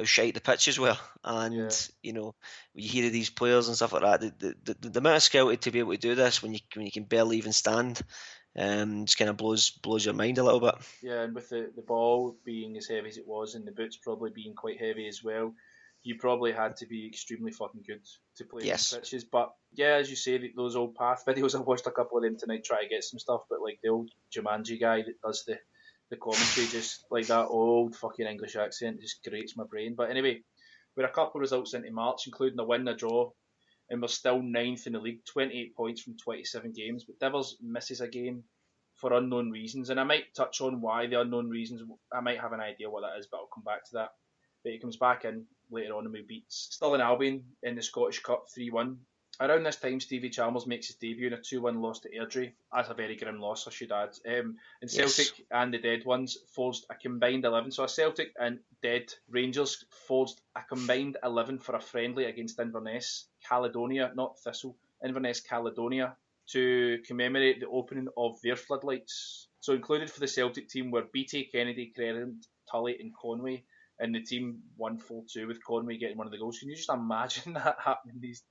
C: shite the pitches were, and when you hear of these players and stuff like that. The amount of skill to be able to do this when you can barely even stand. Just kind of blows your mind a little bit. Yeah,
B: and with the ball being as heavy as it was, and the boots probably being quite heavy as well, you probably had to be extremely fucking good to play these pitches. But yeah, as you say, those old Path videos, I've watched a couple of them tonight, try to get some stuff. But like the old Jumanji guy that does the commentary, just like that old fucking English accent, just grates my brain. But anyway, we're a couple of results into March, including a win, a draw, and we're still 9th in the league, 28 points from 27 games. But Divers misses a game for unknown reasons, and I might touch on why the unknown reasons. I might have an idea what that is, but I'll come back to that. But he comes back in later on and we beats Stirling Albion in the Scottish Cup 3-1. Around this time, Stevie Chalmers makes his debut in a 2-1 loss to Airdrie. That's a very grim loss, I should add. And Celtic and the Dead Ones forged a combined 11. So Celtic and Dead Rangers forged a combined 11 for a friendly against Inverness, Caledonia, not Thistle, Inverness, Caledonia, to commemorate the opening of their floodlights. So included for the Celtic team were BT, Kennedy, Crerand, Tully and Conway. And the team won 4-2 with Conway getting one of the goals. Can you just imagine that happening these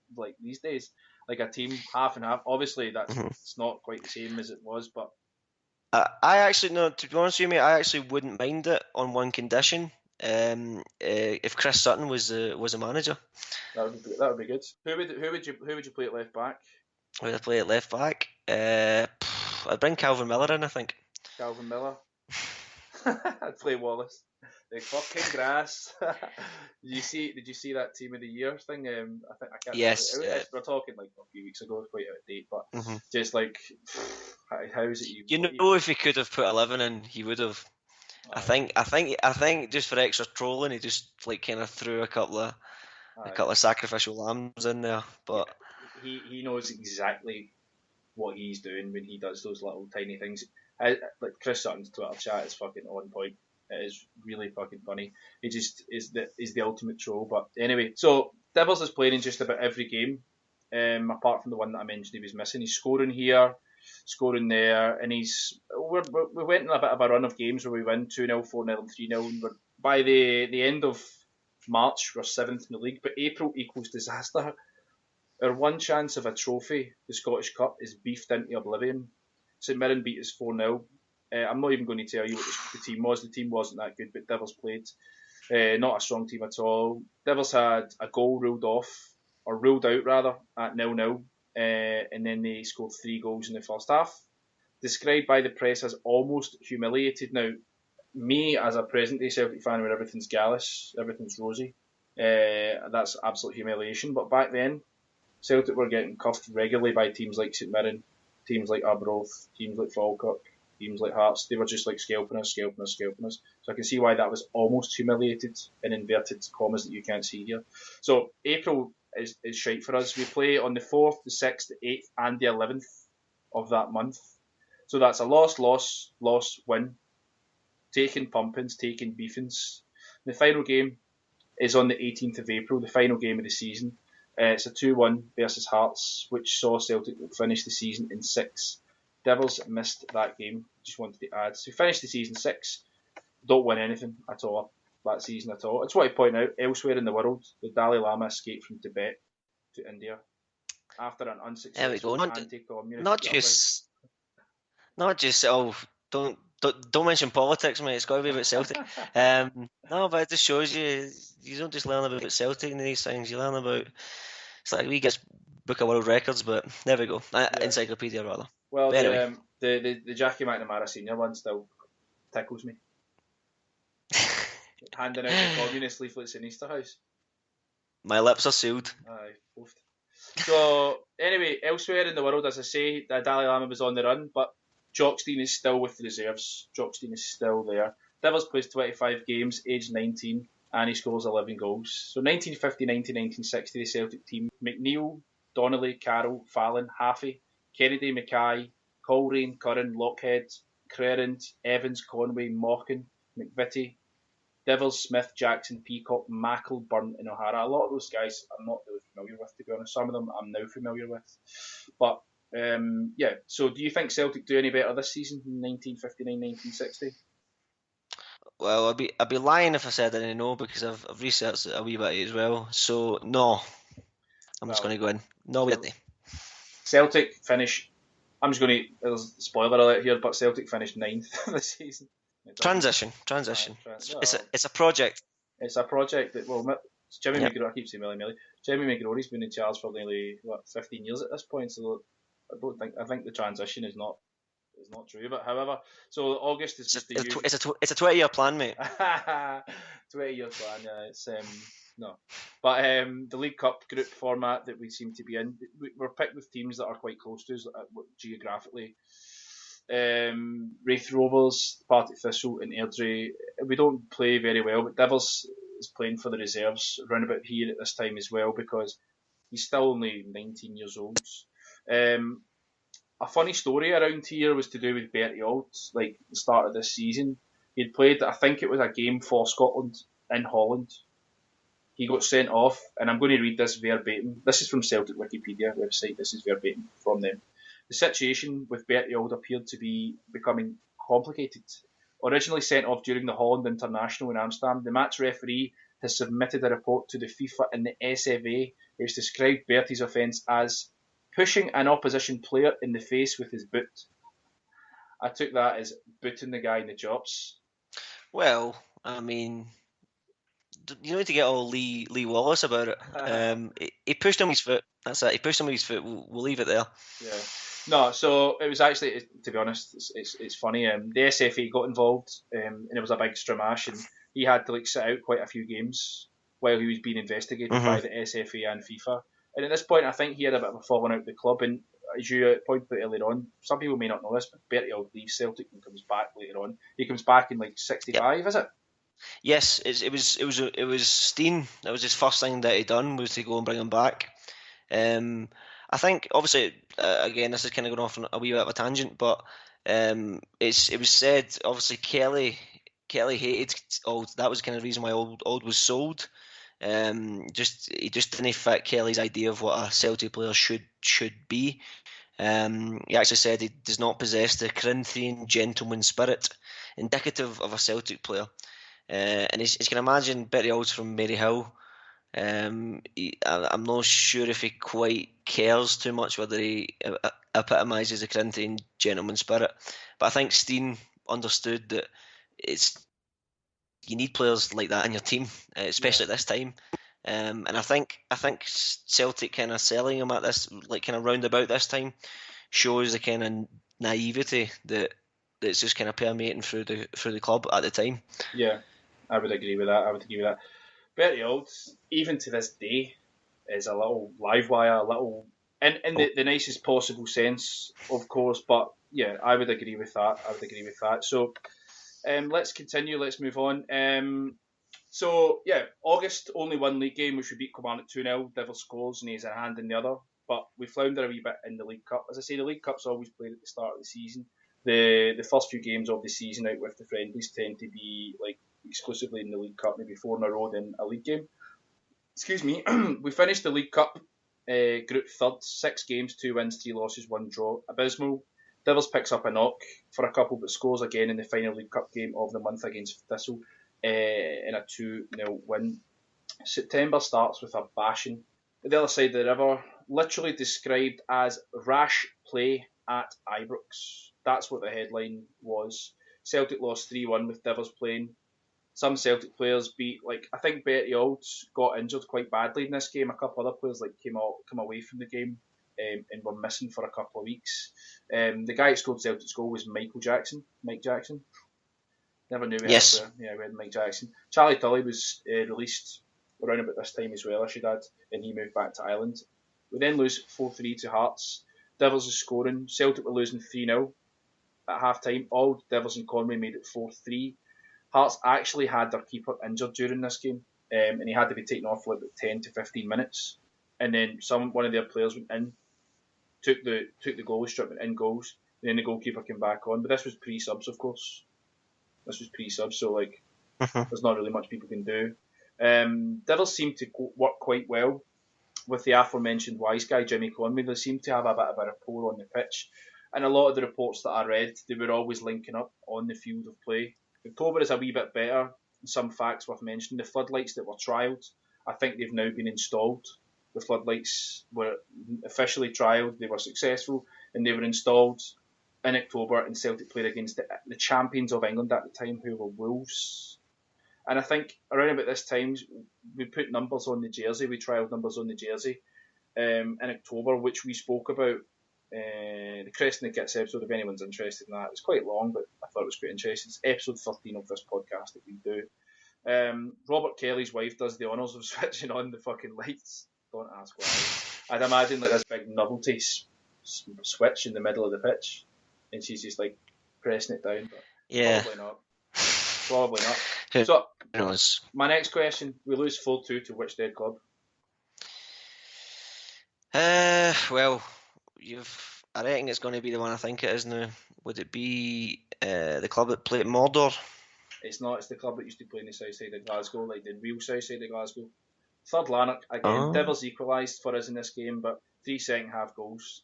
B: days? Like a team half and half. Obviously, it's not quite the same as it was, but
C: I actually, no. To be honest with you, mate, I actually wouldn't mind it on one condition: if Chris Sutton was a manager.
B: That would be good. Who would you play at left back?
C: Who would I play at left back? I'd bring Calvin Miller in. I think.
B: Calvin Miller. I'd play Wallace. The fucking grass. Did you see that Team of the Year thing? I can't.
C: Yes.
B: We're talking like a few weeks ago. It's quite out of date, but just like, how is it?
C: If he could have put 11 in, he would have. I think just for extra trolling, he just like kind of threw a couple of sacrificial lambs in there. But
B: he knows exactly what he's doing when he does those little tiny things. Like Chris Sutton's Twitter chat is fucking on point. It is really fucking funny. He just is the ultimate troll. But anyway, so Divers is playing in just about every game apart from the one that I mentioned he was missing. He's scoring here, scoring there, and we went in a bit of a run of games where we win 2-0, 4-0 and 3-0, and by the end of March we're 7th in the league, but April equals disaster. Our one chance of a trophy, the Scottish Cup, is beefed into oblivion. St Mirren beat us 4-0. I'm not even going to tell you what the team was. The team wasn't that good, but Devils played. Not a strong team at all. Devils had a goal ruled out at 0-0, and then they scored 3 goals in the first half. Described by the press as almost humiliated. Now, me as a present-day Celtic fan where everything's gallus, everything's rosy, that's absolute humiliation. But back then, Celtic were getting cuffed regularly by teams like St Mirren, teams like Arbroath, teams like Falkirk, teams like Hearts. They were just like scalping us. So I can see why that was almost humiliated in inverted commas that you can't see here. So April is shite for us. We play on the 4th, the 6th, the 8th and the 11th of that month. So that's a loss, win. Taking pumpings, taking beefings. The final game is on the 18th of April, the final game of the season. It's a 2-1 versus Hearts, which saw Celtic finish the season in 6th. Devils missed that game. Just wanted to add. So we finished the season 6th. Don't win anything at all that season at all. I just want to point out, elsewhere in the world, the Dalai Lama escaped from Tibet to India after an unsuccessful anti-communist.
C: Not just don't mention politics, mate. It's got to be about Celtic. No, but it just shows you don't just learn about Celtic in these things. You learn about, it's like we get book of world records, but there we go. Encyclopedia rather.
B: Well,
C: but anyway.
B: the Jackie McNamara senior one still tickles me. Handing out the communist leaflets in Easterhouse.
C: My lips are sealed.
B: Aye, both. So anyway, elsewhere in the world, as I say, the Dalai Lama was on the run, but Jock Stein is still with the reserves. Jock Stein is still there. Devils plays 25 games, age 19, and he scores 11 goals. So 1950-1960, the Celtic team: McNeil, Donnelly, Carroll, Fallon, Haffey, Kennedy, Mackay, Coleraine, Curran, Lockhead, Crerand, Evans, Conway, Mochan, McVitie, Devils, Smith, Jackson, Peacock, Mackle, Byrne and O'Hara. A lot of those guys I'm not really familiar with, to be honest. Some of them I'm now familiar with. But so do you think Celtic do any better this season in 1959-1960?
C: Well, I'd be lying if I said I didn't know, because I've researched it a wee bit as well. So no, I'm just going to go in. No, we didn't. Celtic
B: finish. I'm just going to. There's a spoiler alert here, but Celtic finished 9th this season.
C: Transition. It's a project.
B: It's a project that Jimmy McGrory. I keep saying Millie. Jimmy McGrory's been in charge for nearly 15 years at this point. So I think the transition is not true. But however, so August is just
C: it's a 20-year plan, mate.
B: 20-year plan. Yeah, it's no. But the League Cup group format that we seem to be in, we're picked with teams that are quite close to us geographically. Wraith Rovers, Partick Thistle and Airdrie. We don't play very well, but Devils is playing for the reserves around about here at this time as well, because he's still only 19 years old. A funny story around here was to do with Bertie Auld, like the start of this season. He'd played, I think it was a game for Scotland in Holland. He got sent off, and I'm going to read this verbatim. This is from Celtic Wikipedia website. This is verbatim from them. The situation with Bertie Auld appeared to be becoming complicated. Originally sent off during the Holland International in Amsterdam, the match referee has submitted a report to the FIFA and the SFA, which described Bertie's offence as pushing an opposition player in the face with his boot. I took that as booting the guy in the chops.
C: Well, I mean, you don't need to get all Lee Wallace about it. He pushed him with his foot. That's it. He pushed him with his foot. We'll leave it there.
B: Yeah. No, so it was actually, to be honest, it's funny. The SFA got involved, and it was a big stramash, and he had to sit out quite a few games while he was being investigated by the SFA and FIFA. And at this point, I think he had a bit of a falling out with the club. And as you pointed out earlier on, some people may not know this, but Bertie Auld leaves Celtic and comes back later on. He comes back in 65, is it?
C: Yes, it was Stein. That was his first thing that he done, was to go and bring him back. I think, obviously, again, this is kind of going off on a wee bit of a tangent, but it was said, obviously, Kelly hated Auld. That was kind of the reason why Auld was sold. He just didn't fit Kelly's idea of what a Celtic player should be. He actually said he does not possess the Corinthian gentleman spirit, indicative of a Celtic player. And as you can imagine, Betty Olds from Maryhill. I'm not sure if he quite cares too much whether he epitomises the Corinthian gentleman spirit. But I think Stein understood that you need players like that in your team, especially at this time. And I think Celtic kind of selling him at this, like kind of round about this time, shows the kind of naivety that's just kind of permeating through the club at the time.
B: Yeah, I would agree with that. Bertie Olds, even to this day, is a little live wire, a little in the nicest possible sense, of course. But yeah, I would agree with that. So let's continue. Let's move on. So yeah, August, only one league game, which we beat Kilmarnock 2-0. Devil scores and he has a hand in the other. But we flounder a wee bit in the League Cup. As I say, the League Cup's always played at the start of the season. The first few games of the season out with the friendlies tend to be like exclusively in the League Cup, maybe 4 in a row, then a league game. Excuse me. We finished the League Cup group third, 6 games, 2 wins, 3 losses, 1 draw. Abysmal. Devils picks up a knock for a couple, but scores again in the final League Cup game of the month against Thistle in a 2-0 win. September starts with a bashing. The other side of the river, literally described as rash play at Ibrox. That's what the headline was. Celtic lost 3-1 with Devils playing. Some Celtic players beat, I think Bertie Olds got injured quite badly in this game. A couple other players come away from the game and were missing for a couple of weeks. The guy who scored Celtic's goal was Mike Jackson. Never knew we had Mike Jackson. Charlie Tully was released around about this time as well, I should add, and he moved back to Ireland. We then lose 4-3 to Hearts. Devils is scoring. Celtic were losing 3-0 at half time. All Devils and Conway made it 4-3. Hearts actually had their keeper injured during this game, and he had to be taken off for about 10 to 15 minutes. And then one of their players went in, took the goalie strip, went in goals, and then the goalkeeper came back on. But this was pre-subs, of course. So there's not really much people can do. Devils seem to work quite well with the aforementioned wise guy, Jimmy Conway. They seem to have a bit of a rapport on the pitch. And a lot of the reports that I read, they were always linking up on the field of play. October is a wee bit better. Some facts worth mentioning. The floodlights that were trialled, I think they've now been installed. The floodlights were officially trialled. They were successful and they were installed in October, and Celtic played against the champions of England at the time, who were Wolves. And I think around about this time, we put numbers on the jersey. We trialled numbers on the jersey in October, which we spoke about. The Crest and the Kits episode, if anyone's interested in that. It's quite long, but I thought it was quite interesting. It's episode 13 of this podcast that we do. Robert Kelly's wife does the honours of switching on the fucking lights. Don't ask why. I'd imagine this big novelty switch in the middle of the pitch, and she's just pressing it down. But
C: yeah,
B: probably not. So, my next question: we lose 4-2 to which dead club?
C: Well, I reckon it's going to be the one I think it is now. Would it be the club that played at Mordor?
B: It's not. It's the club that used to play in the south side of Glasgow, like the real south side of Glasgow. Third Lanark again. Devils equalised for us in this game, but 3 second half goals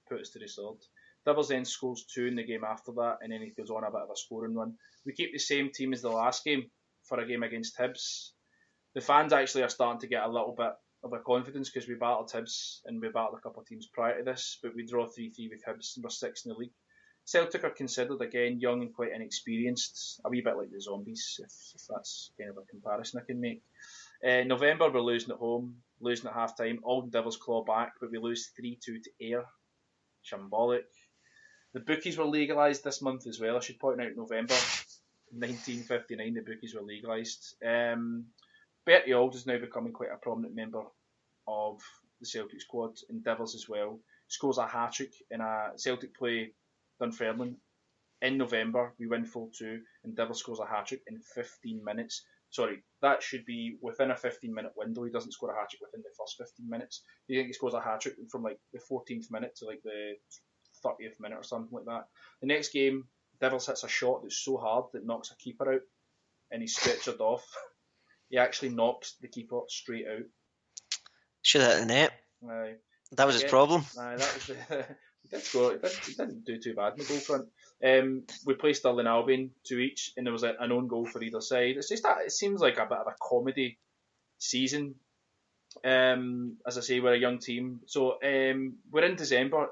B: put us to the sword. Devils then scores 2 in the game after that, and then he goes on a bit of a scoring run. We keep the same team as the last game for a game against Hibs. The fans actually are starting to get a little bit of a confidence because we battled Hibs and we battled a couple of teams prior to this, but we draw 3-3 with Hibs and we're 6th in the league. Celtic are considered, again, young and quite inexperienced, a wee bit like the Zombies, if that's kind of a comparison I can make. November, we're losing at home, losing at half-time. Albion Devils claw back, but we lose 3-2 to Ayr. Shambolic. The bookies were legalised this month as well. I should point out November 1959, the bookies were legalised. Bertie Auld is now becoming quite a prominent member of the Celtic squad, and Devils as well. Scores a hat-trick in a Celtic play Dunfermline in November. We win 4-2, and Devils scores a hat-trick in 15 minutes. Sorry, that should be within a 15-minute window. He doesn't score a hat-trick within the first 15 minutes. Do you think he scores a hat-trick from the 14th minute to the 30th minute or something like that? The next game, Devils hits a shot that's so hard that knocks a keeper out, and he's stretchered off. he actually knocks the keeper straight out.
C: Should have hit the net.
B: Aye.
C: That was his problem.
B: Aye, that was the. He did score. He didn't do too bad in the goal front. We played Stirling Albion 2 each, and there was an own goal for either side. It's just that it seems like a bit of a comedy season. As I say, we're a young team, so we're in December.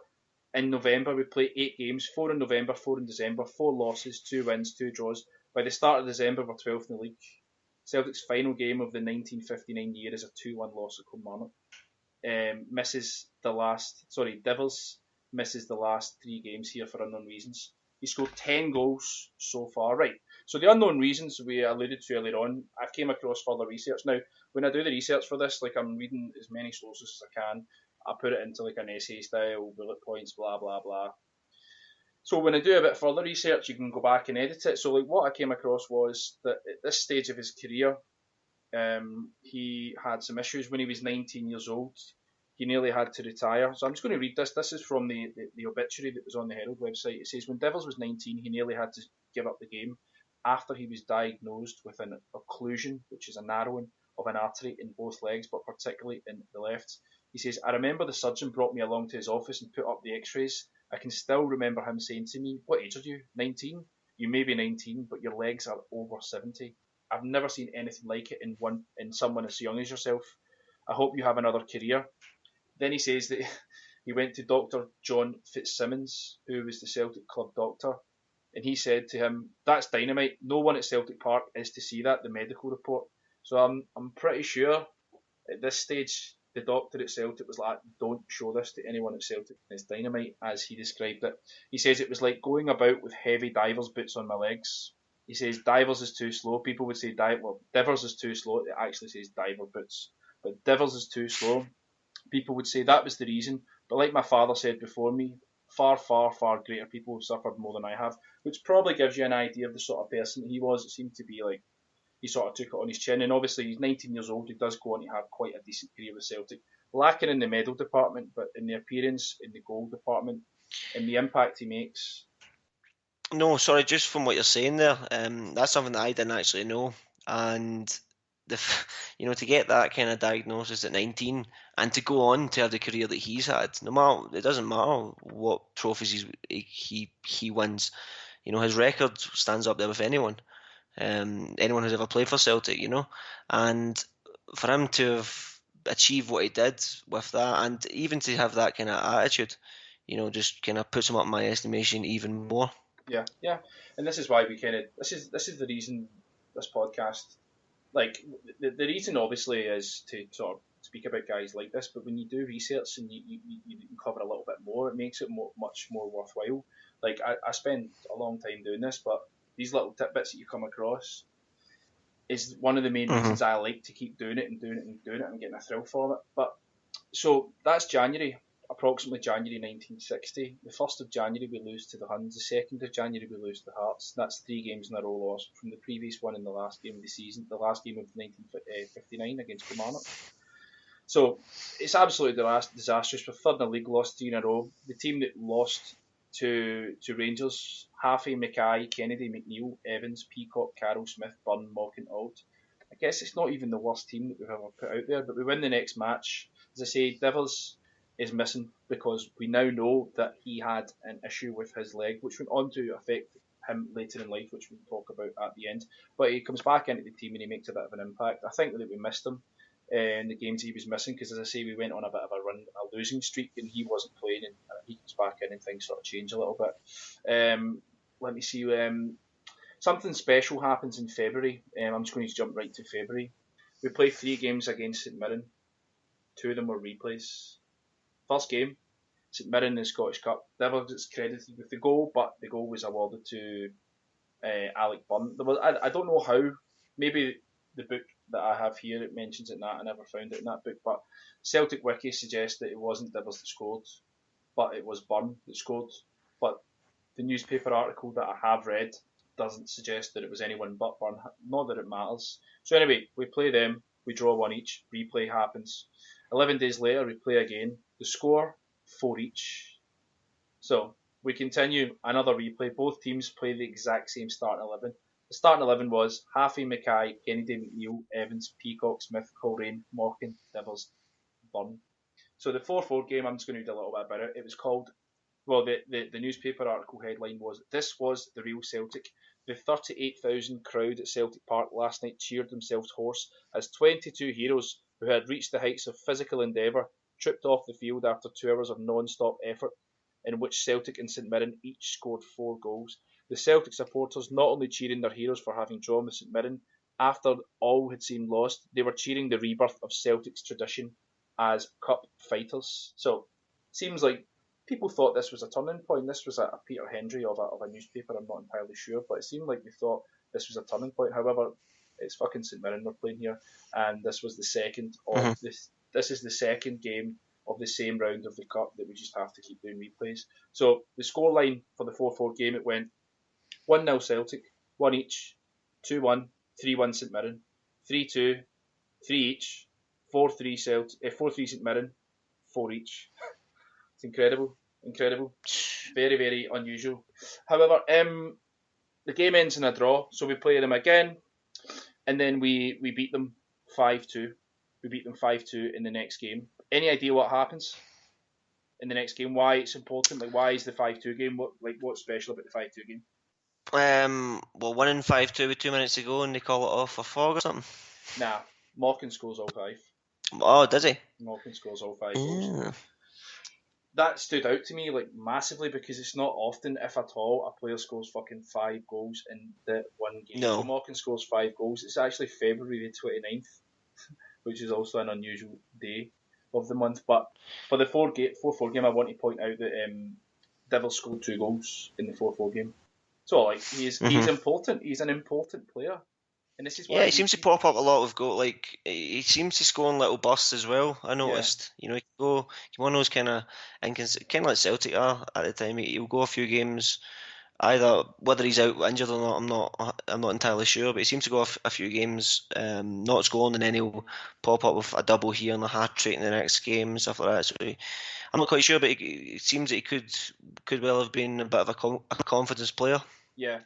B: In November, we play 8 games: 4 in November, 4 in December, 4 losses, 2 wins, 2 draws. By the start of December, we're 12th in the league. Celtic's final game of the 1959 year is a 2-1 loss at Kilmarnock. Devils misses the last 3 games here for unknown reasons. He scored 10 goals so far. Right, so the unknown reasons we alluded to earlier on, I came across further research. Now, when I do the research for this, like, I'm reading as many sources as I can. I put it into like an essay style, bullet points, blah, blah, blah. So when I do a bit further research, you can go back and edit it. So like what I came across was that at this stage of his career, he had some issues when he was 19 years old. He nearly had to retire. So I'm just going to read this. This is from the obituary that was on the Herald website. It says, when Devils was 19, he nearly had to give up the game after he was diagnosed with an occlusion, which is a narrowing of an artery in both legs, but particularly in the left. He says, I remember the surgeon brought me along to his office and put up the x-rays. I can still remember him saying to me, what age are you? 19? You may be 19, but your legs are over 70. I've never seen anything like it in someone as young as yourself. I hope you have another career. Then he says that he went to Dr. John Fitzsimmons, who was the Celtic club doctor, and he said to him, that's dynamite. No one at Celtic Park is to see that, the medical report. So I'm pretty sure at this stage, the doctor at Celtic was like, don't show this to anyone at Celtic. It's dynamite, as he described it. He says it was like going about with heavy diver's boots on my legs. He says divers is too slow. People would say divers is too slow. It actually says diver boots. But divers is too slow. People would say that was the reason. But like my father said before me, far, far, far greater people have suffered more than I have, which probably gives you an idea of the sort of person he was. It seemed to be like he sort of took it on his chin, and obviously he's 19 years old. He does go on to have quite a decent career with Celtic, lacking in the medal department, but in the appearance, in the goal department, in the impact he makes.
C: No, sorry, just from what you're saying there, that's something that I didn't actually know, and to get that kind of diagnosis at 19 and to go on to have the career that he's had, no matter, it doesn't matter what trophies he wins, his record stands up there with anyone who's ever played for Celtic, and for him to have achieved what he did with that, and even to have that kind of attitude, just kind of puts him up in my estimation even more.
B: Yeah, and this is why we this is the reason this podcast, like the reason obviously is to sort of speak about guys like this, but when you do research and you cover a little bit more, it makes it much more worthwhile. Like I spend a long time doing this, but these little tidbits that you come across is one of the main reasons I like to keep doing it and getting a thrill from it. But so that's January. Approximately January 1960. The 1st of January we lose to the Huns. The 2nd of January we lose to Hearts. That's 3 games in a row lost from the previous one in the last game of the season, the last game of 1959 against Kilmarnock. So it's absolutely disastrous. We're third in the league, lost 3 in a row. The team that lost to Rangers, Haffey, Mackay, Kennedy, McNeil, Evans, Peacock, Carroll, Smith, Byrne, Mocken, Auld. I guess it's not even the worst team that we've ever put out there, but we win the next match. As I say, Devers is missing because we now know that he had an issue with his leg, which went on to affect him later in life, which we'll talk about at the end. But he comes back into the team and he makes a bit of an impact. I think that we missed him in the games he was missing because, as I say, we went on a bit of a losing streak, and he wasn't playing, and he comes back in and things sort of change a little bit. Let me see. Something special happens in February. I'm just going to jump right to February. We play 3 games against St Mirren. 2 of them were replays. First game, St Mirren in the Scottish Cup. Devils is credited with the goal, but the goal was awarded to Alec Byrne. I don't know how. Maybe the book that I have here, it mentions it in that. I never found it in that book, but Celtic Wiki suggests that it wasn't Devils that scored, but it was Byrne that scored. But the newspaper article that I have read doesn't suggest that it was anyone but Byrne. Not that it matters. So anyway, we play them. We draw 1 each. Replay happens. 11 days later, we play again. The score, 4 each. So we continue another replay. Both teams play the exact same starting 11. The starting 11 was Haffey, Mackay, Kennedy, McNeil, Evans, Peacock, Smith, Coleraine, Morgan, Devers, Byrne. So the 4-4 game, I'm just going to read a little bit about it. It was called, well, the newspaper article headline was, "This was the real Celtic." The 38,000 crowd at Celtic Park last night cheered themselves hoarse as 22 heroes who had reached the heights of physical endeavour tripped off the field after 2 hours of non-stop effort, in which Celtic and St Mirren each scored 4 goals. The Celtic supporters not only cheering their heroes for having drawn with St Mirren, after all had seemed lost, they were cheering the rebirth of Celtic's tradition as cup fighters. So, seems like people thought this was a turning point. This was a Peter Hendry of a newspaper, I'm not entirely sure, but it seemed like they thought this was a turning point. However, it's fucking St Mirren we're playing here, and this was the second of this. This is the second game of the same round of the cup that we just have to keep doing replays. So the scoreline for the 4-4 game, it went 1-0 Celtic, 1 each, 2-1, 3-1 St Mirren, 3-2, 3 each, 4-3 St Mirren, 4 each. It's incredible. Very, very unusual. However, the game ends in a draw, so we play them again, and then we beat them 5-2. We beat them 5-2 in the next game. Any idea what happens in the next game? Why it's important? Like, why is the 5-2 game? What's special about the 5-2 game?
C: Well, winning 5-2 with 2 minutes to go and they call it off for fog or something?
B: Nah, Morgan scores all 5.
C: Oh, does he?
B: Morgan scores all 5 goals. That stood out to me like massively because it's not often, if at all, a player scores fucking 5 goals in the one game.
C: No.
B: So Morgan scores 5 goals. It's actually February the 29th, which is also an unusual day of the month. But for the 4-4 game, I want to point out that Devils scored 2 goals in the 4-4 game. So like he's important. He's an important player. And this is why
C: he seems to pop up a lot with goal. Like he seems to score in little bursts as well. I noticed. Yeah. You know, he can go. One of those kind of like Celtic are at the time. He'll go a few games, either whether he's out injured or not. I'm not entirely sure. But he seems to go a few games not scoring, and then he'll pop up with a double here and a hat trick in the next game, stuff like that. So I'm not quite sure, but it seems that he could well have been a bit of a confidence player.
B: Yeah.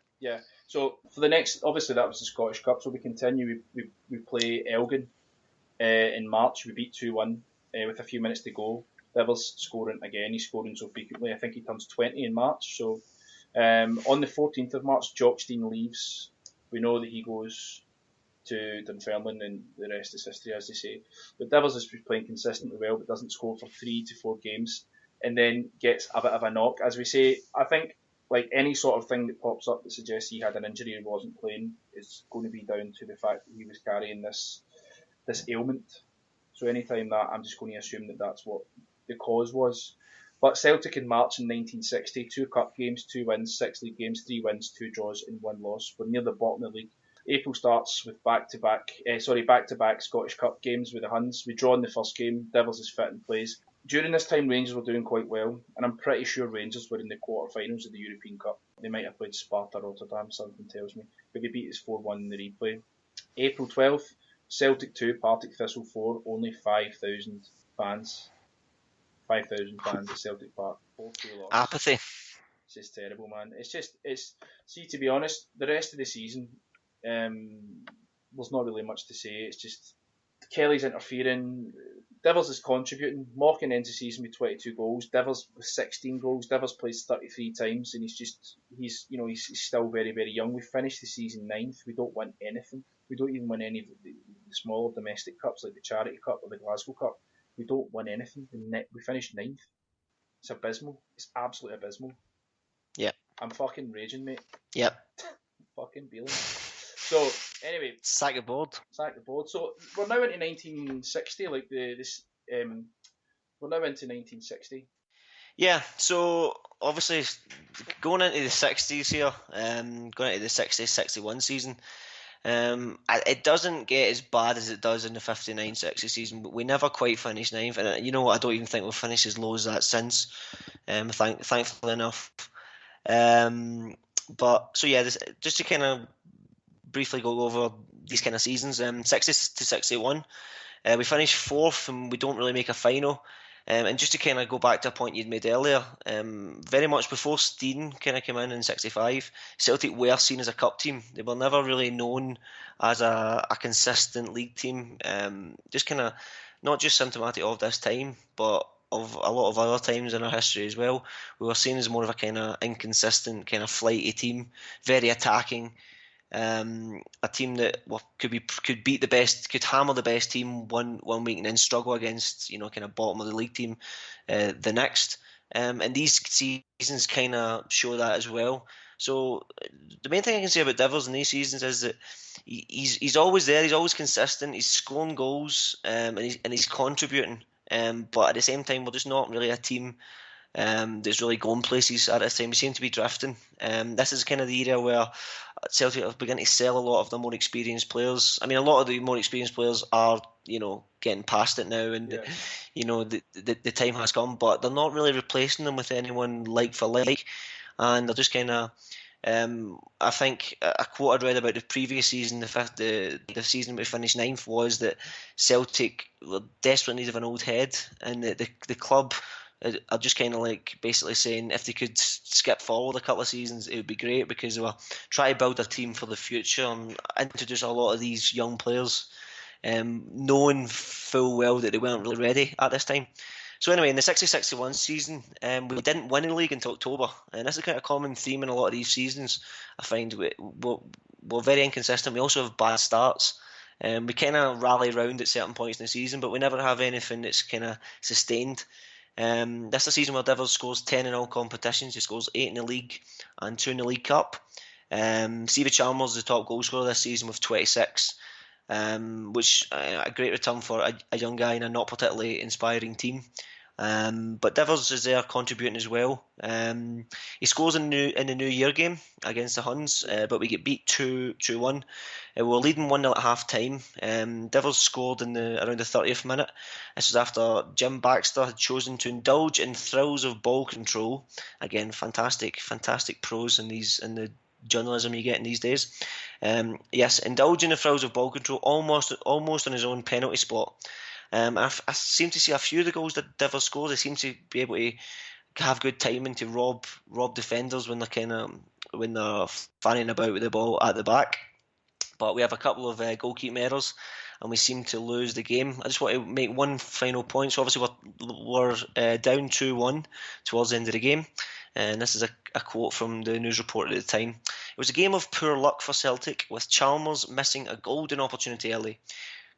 B: So for the next, obviously that was the Scottish Cup. So we continue. We play Elgin in March. We beat 2-1 with a few minutes to go. Devils scoring again. He's scoring so frequently. I think he turns 20 in March. So on the 14th of March, Jock Stein leaves. We know that he goes to Dunfermline, and the rest is history, as they say. But Devils is playing consistently well, but doesn't score for 3 to 4 games, and then gets a bit of a knock. As we say, I think, like any sort of thing that pops up that suggests he had an injury and wasn't playing is going to be down to the fact that he was carrying this ailment. So anytime that, I'm just going to assume that that's what the cause was. But Celtic in March in 1960, 2 cup games, 2 wins, 6 league games, 3 wins, 2 draws and 1 loss. We're near the bottom of the league. April starts with back-to-back Scottish Cup games with the Huns. We draw in the first game. Devils is fit and plays. During this time, Rangers were doing quite well, and I'm pretty sure Rangers were in the quarter-finals of the European Cup. They might have played Sparta Rotterdam, something tells me, but they beat us 4-1 in the replay. April 12th, Celtic 2, Partick Thistle 4, only 5,000 fans. 5,000 fans at Celtic Park. 4-2 loss.
C: Apathy.
B: It's just terrible, man. See, to be honest, the rest of the season, there's not really much to say. It's just Kelly's interfering. Devils is contributing. Morgan ends the season with 22 goals. Devils with 16 goals. Devils plays 33 times, and he's still very, very young. We finished the season 9th. We don't win anything. We don't even win any of the smaller domestic cups like the Charity Cup or the Glasgow Cup. We don't win anything. We finished 9th. It's abysmal. It's absolutely abysmal.
C: Yeah.
B: I'm fucking raging, mate.
C: Yep.
B: Fucking feeling. So anyway,
C: sack the board.
B: So we're now into 1960, like we're now into 1960.
C: Yeah. So obviously going into the 60s here, going into the 60-61 season, it doesn't get as bad as it does in the 59-60 season, but we never quite finished 9th, and you know what? I don't even think we've finished as low as that since. Thankfully enough. But so yeah, just to kind of briefly go over these kind of seasons. 60 to 61, we finished 4th and we don't really make a final. And just to kind of go back to a point you'd made earlier, very much before Stein kind of came in '65, Celtic were seen as a cup team. They were never really known as a consistent league team. Just kind of not just symptomatic of this time, but of a lot of other times in our history as well. We were seen as more of a kind of inconsistent, kind of flighty team, very attacking. A team that could beat the best, could hammer the best team one week and then struggle against kind of bottom of the league team the next. And these seasons kind of show that as well. So the main thing I can say about Devils in these seasons is that he's always there. He's always consistent. He's scoring goals and he's contributing. But at the same time, we're just not really a team that's really going places at this time. We seem to be drifting. This is kind of the area where Celtic have begun to sell a lot of the more experienced players. I mean, a lot of the more experienced players are, getting past it now, and the time has come. But they're not really replacing them with anyone like for like, and they're just kind of. I think a quote I read about the previous season, the season we finished ninth, was that Celtic were desperate in need of an old head, and the club are just kind of like basically saying if they could skip forward a couple of seasons, it would be great, because they were trying to build a team for the future and introduce a lot of these young players, knowing full well that they weren't really ready at this time. So anyway, in the 60-61 season, we didn't win the league until October, and this is kind of a common theme in a lot of these seasons. I find we're very inconsistent. We also have bad starts. We kind of rally round at certain points in the season, but we never have anything that's kind of sustained. This is a season where Devils scores 10 in all competitions. He scores 8 in the league and 2 in the League Cup. Stevie Chalmers is the top goal scorer this season with 26, which a great return for a young guy in a not particularly inspiring team. But Devils is there contributing as well. He scores in the New Year game against the Huns, but we get beat 2-1. We're leading 1-0 at half time. Devils scored around the 30th minute. This was after Jim Baxter had chosen to indulge in thrills of ball control. Again, fantastic prose in the journalism you get in these days. Yes, indulging the thrills of ball control almost on his own penalty spot. I seem to see a few of the goals that Devils score. They seem to be able to have good timing to rob defenders when they're fanning about with the ball at the back. But we have a couple of goalkeeping errors, and we seem to lose the game. I just want to make one final point. So obviously we're down 2-1 towards the end of the game, and this is a quote from the news report at the time. It was a game of poor luck for Celtic, with Chalmers missing a golden opportunity early,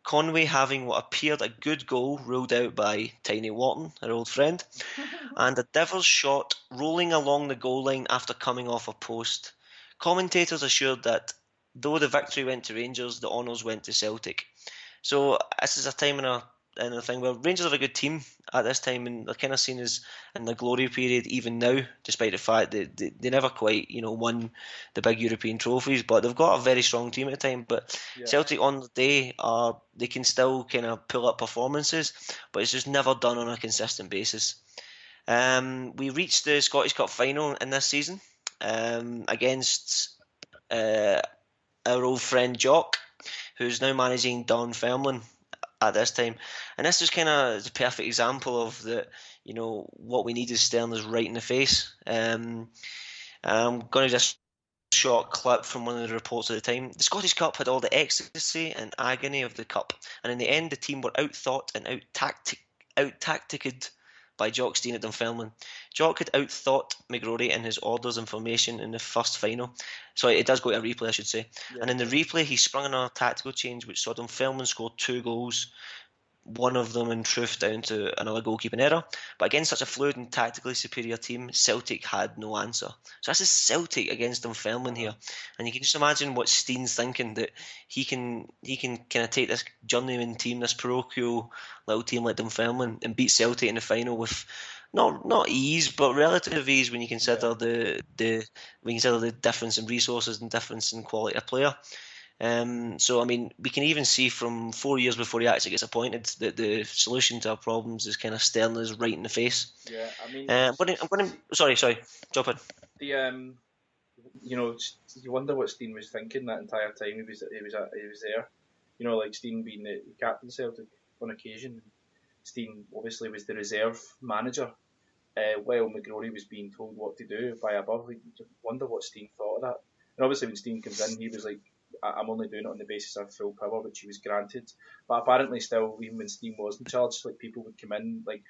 C: Conway having what appeared a good goal ruled out by Tiny Wharton, our old friend, and a Devils shot rolling along the goal line after coming off a post. Commentators assured that though the victory went to Rangers, the honours went to Celtic. So this is a time in a thing where Rangers are a good team at this time, and they're kind of seen as in the glory period even now, despite the fact that they never quite won the big European trophies, but they've got a very strong team at the time. But Celtic on the day they can still kind of pull up performances, but it's just never done on a consistent basis. We reached the Scottish Cup final in this season against our old friend Jock, who's now managing Dunfermline at this time, and this is kind of the perfect example of what we need is staring us right in the face. I'm going to just short clip from one of the reports at the time. The Scottish Cup had all the ecstasy and agony of the cup, and in the end the team were outthought and out-tacticed by Jock Stein at Dunfermline. Jock had outthought McGrory in his orders and formation in the first final. Sorry, it does go to a replay, I should say. Yeah. And in the replay, he sprung another tactical change, which saw Dunfermline score 2 goals, one of them in truth down to another goalkeeping error. But against such a fluid and tactically superior team, Celtic had no answer. So this is Celtic against Dunfermline here, and you can just imagine what Stein's thinking, that he can kind of take this journeyman team, this parochial little team like Dunfermline, and beat Celtic in the final with not ease, but relative ease when you consider the difference in resources and difference in quality of player. So I mean, we can even see from 4 years before he actually gets appointed that the solution to our problems is kind of staring us right in the face.
B: Yeah, I mean,
C: I'm going to sorry, jump in.
B: You wonder what Stein was thinking that entire time he was there. Like Stein being the captain of Celtic on occasion. Stein obviously was the reserve manager, while McGrory was being told what to do by above. Like, you wonder what Stein thought of that. And obviously when Stein comes in, he was like, I'm only doing it on the basis of full power, which he was granted. But apparently still, even when Stein was in charge, like people would come in, like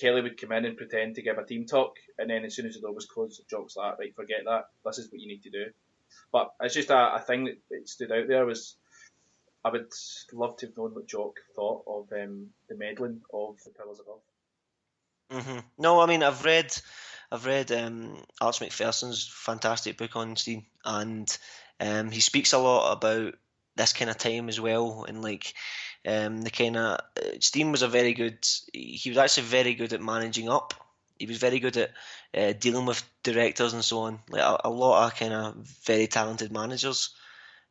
B: Kelly would come in and pretend to give a team talk, and then as soon as the door was closed, Jock's like, right, forget that, this is what you need to do. But it's just a thing that stood out there was, I would love to have known what Jock thought of the meddling of the Pillars Above.
C: No, I mean I've read Arch McPherson's fantastic book on Stein, and he speaks a lot about this kind of time as well, and like the kind of Stein was he was actually very good at managing up. He was very good at dealing with directors and so on. Like a lot of kind of very talented managers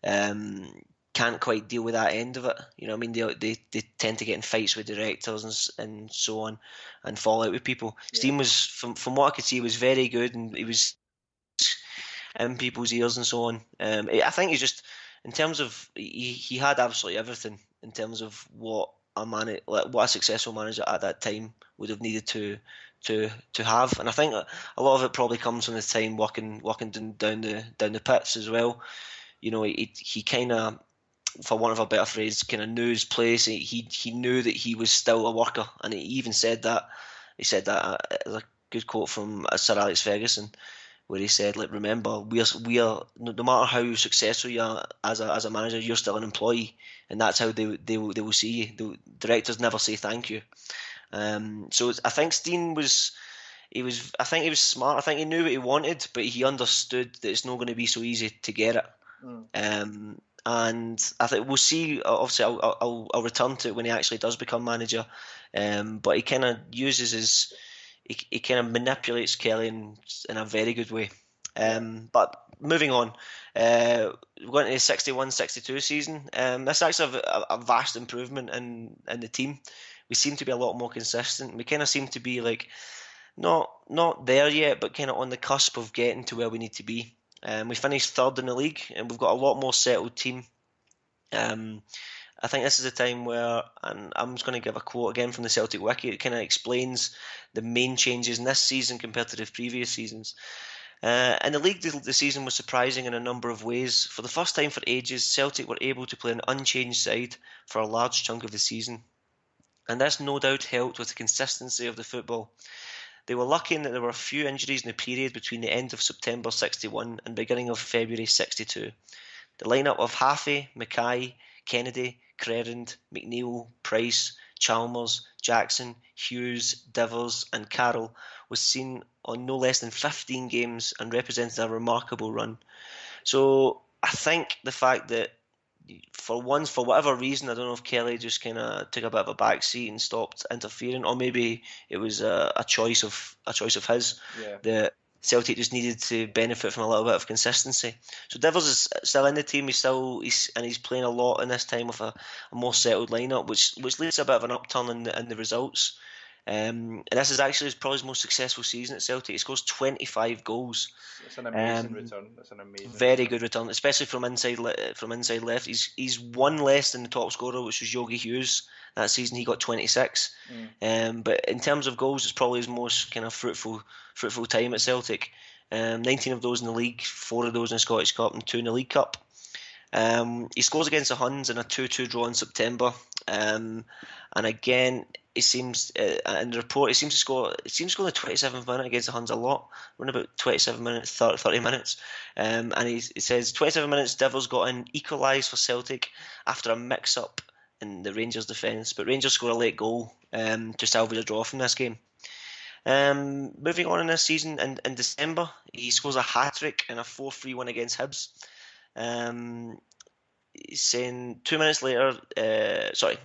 C: can't quite deal with that end of it. You know what I mean? They tend to get in fights with directors and so on, and fall out with people. Yeah. Stein was, from what I could see, was very good, and he was in people's ears and so on. I think he's just, in terms of, he had absolutely everything in terms of what a successful manager at that time would have needed to have, and I think a lot of it probably comes from his time walking down the pits as well. You know, he kind of, for want of a better phrase, kind of knew his place. He knew that he was still a worker, and he even said that. He said that as a good quote from Sir Alex Ferguson, where he said, "Like, remember, we are no matter how successful you are as a manager, you're still an employee, and that's how they will see you. The directors never say thank you." So I think Stein was. I think he was smart. I think he knew what he wanted, but he understood that it's not going to be so easy to get it. And I think we'll see. Obviously, I'll return to it when he actually does become manager. But he kind of uses he kind of manipulates Kelly in a very good way. But moving on, we're going to the 61-62 season. This is actually a vast improvement in the team. We seem to be a lot more consistent. We kind of seem to be like not there yet, but kind of on the cusp of getting to where we need to be. We finished third in the league, and we've got a lot more settled team. I think this is a time where, and I'm just going to give a quote again from the Celtic Wiki, it kind of explains the main changes in this season compared to the previous seasons. In the league, the season was surprising in a number of ways. For the first time for ages, Celtic were able to play an unchanged side for a large chunk of the season. And this no doubt helped with the consistency of the football. They were lucky in that there were a few injuries in the period between the end of September 61 and beginning of February 62. The lineup of Haffey, Mackay, Kennedy, Crerand, McNeil, Price, Chalmers, Jackson, Hughes, Divers and Carroll was seen on no less than 15 games and represented a remarkable run. So I think the fact that for once, for whatever reason, I don't know if Kelly just kind of took a bit of a backseat and stopped interfering, or maybe it was a choice of his. Yeah. That Celtic just needed to benefit from a little bit of consistency. So Divers is still in the team. He's playing a lot in this time with a more settled lineup, which leads to a bit of an upturn in the results. And this is actually probably his most successful season at Celtic. He scores 25 goals.
B: It's an amazing return. It's an amazing,
C: very good return, especially from inside left. He's one less than the top scorer, which was Yogi Hughes. That season he got 26. But in terms of goals, it's probably his most kind of fruitful time at Celtic. 19 of those in the league, 4 of those in the Scottish Cup, and 2 in the League Cup. He scores against the Huns in a 2-2 draw in September. And again, it seems in the report, it seems to score the 27th minute against the Huns a lot, around about 27 minutes, 30 minutes. And it says 27 minutes, Devils got an equalised for Celtic after a mix-up in the Rangers defence, but Rangers score a late goal to salvage a draw from this game. Moving on in this season, in December, he scores a hat-trick in a 4-3 win against Hibs. Saying 2 minutes later,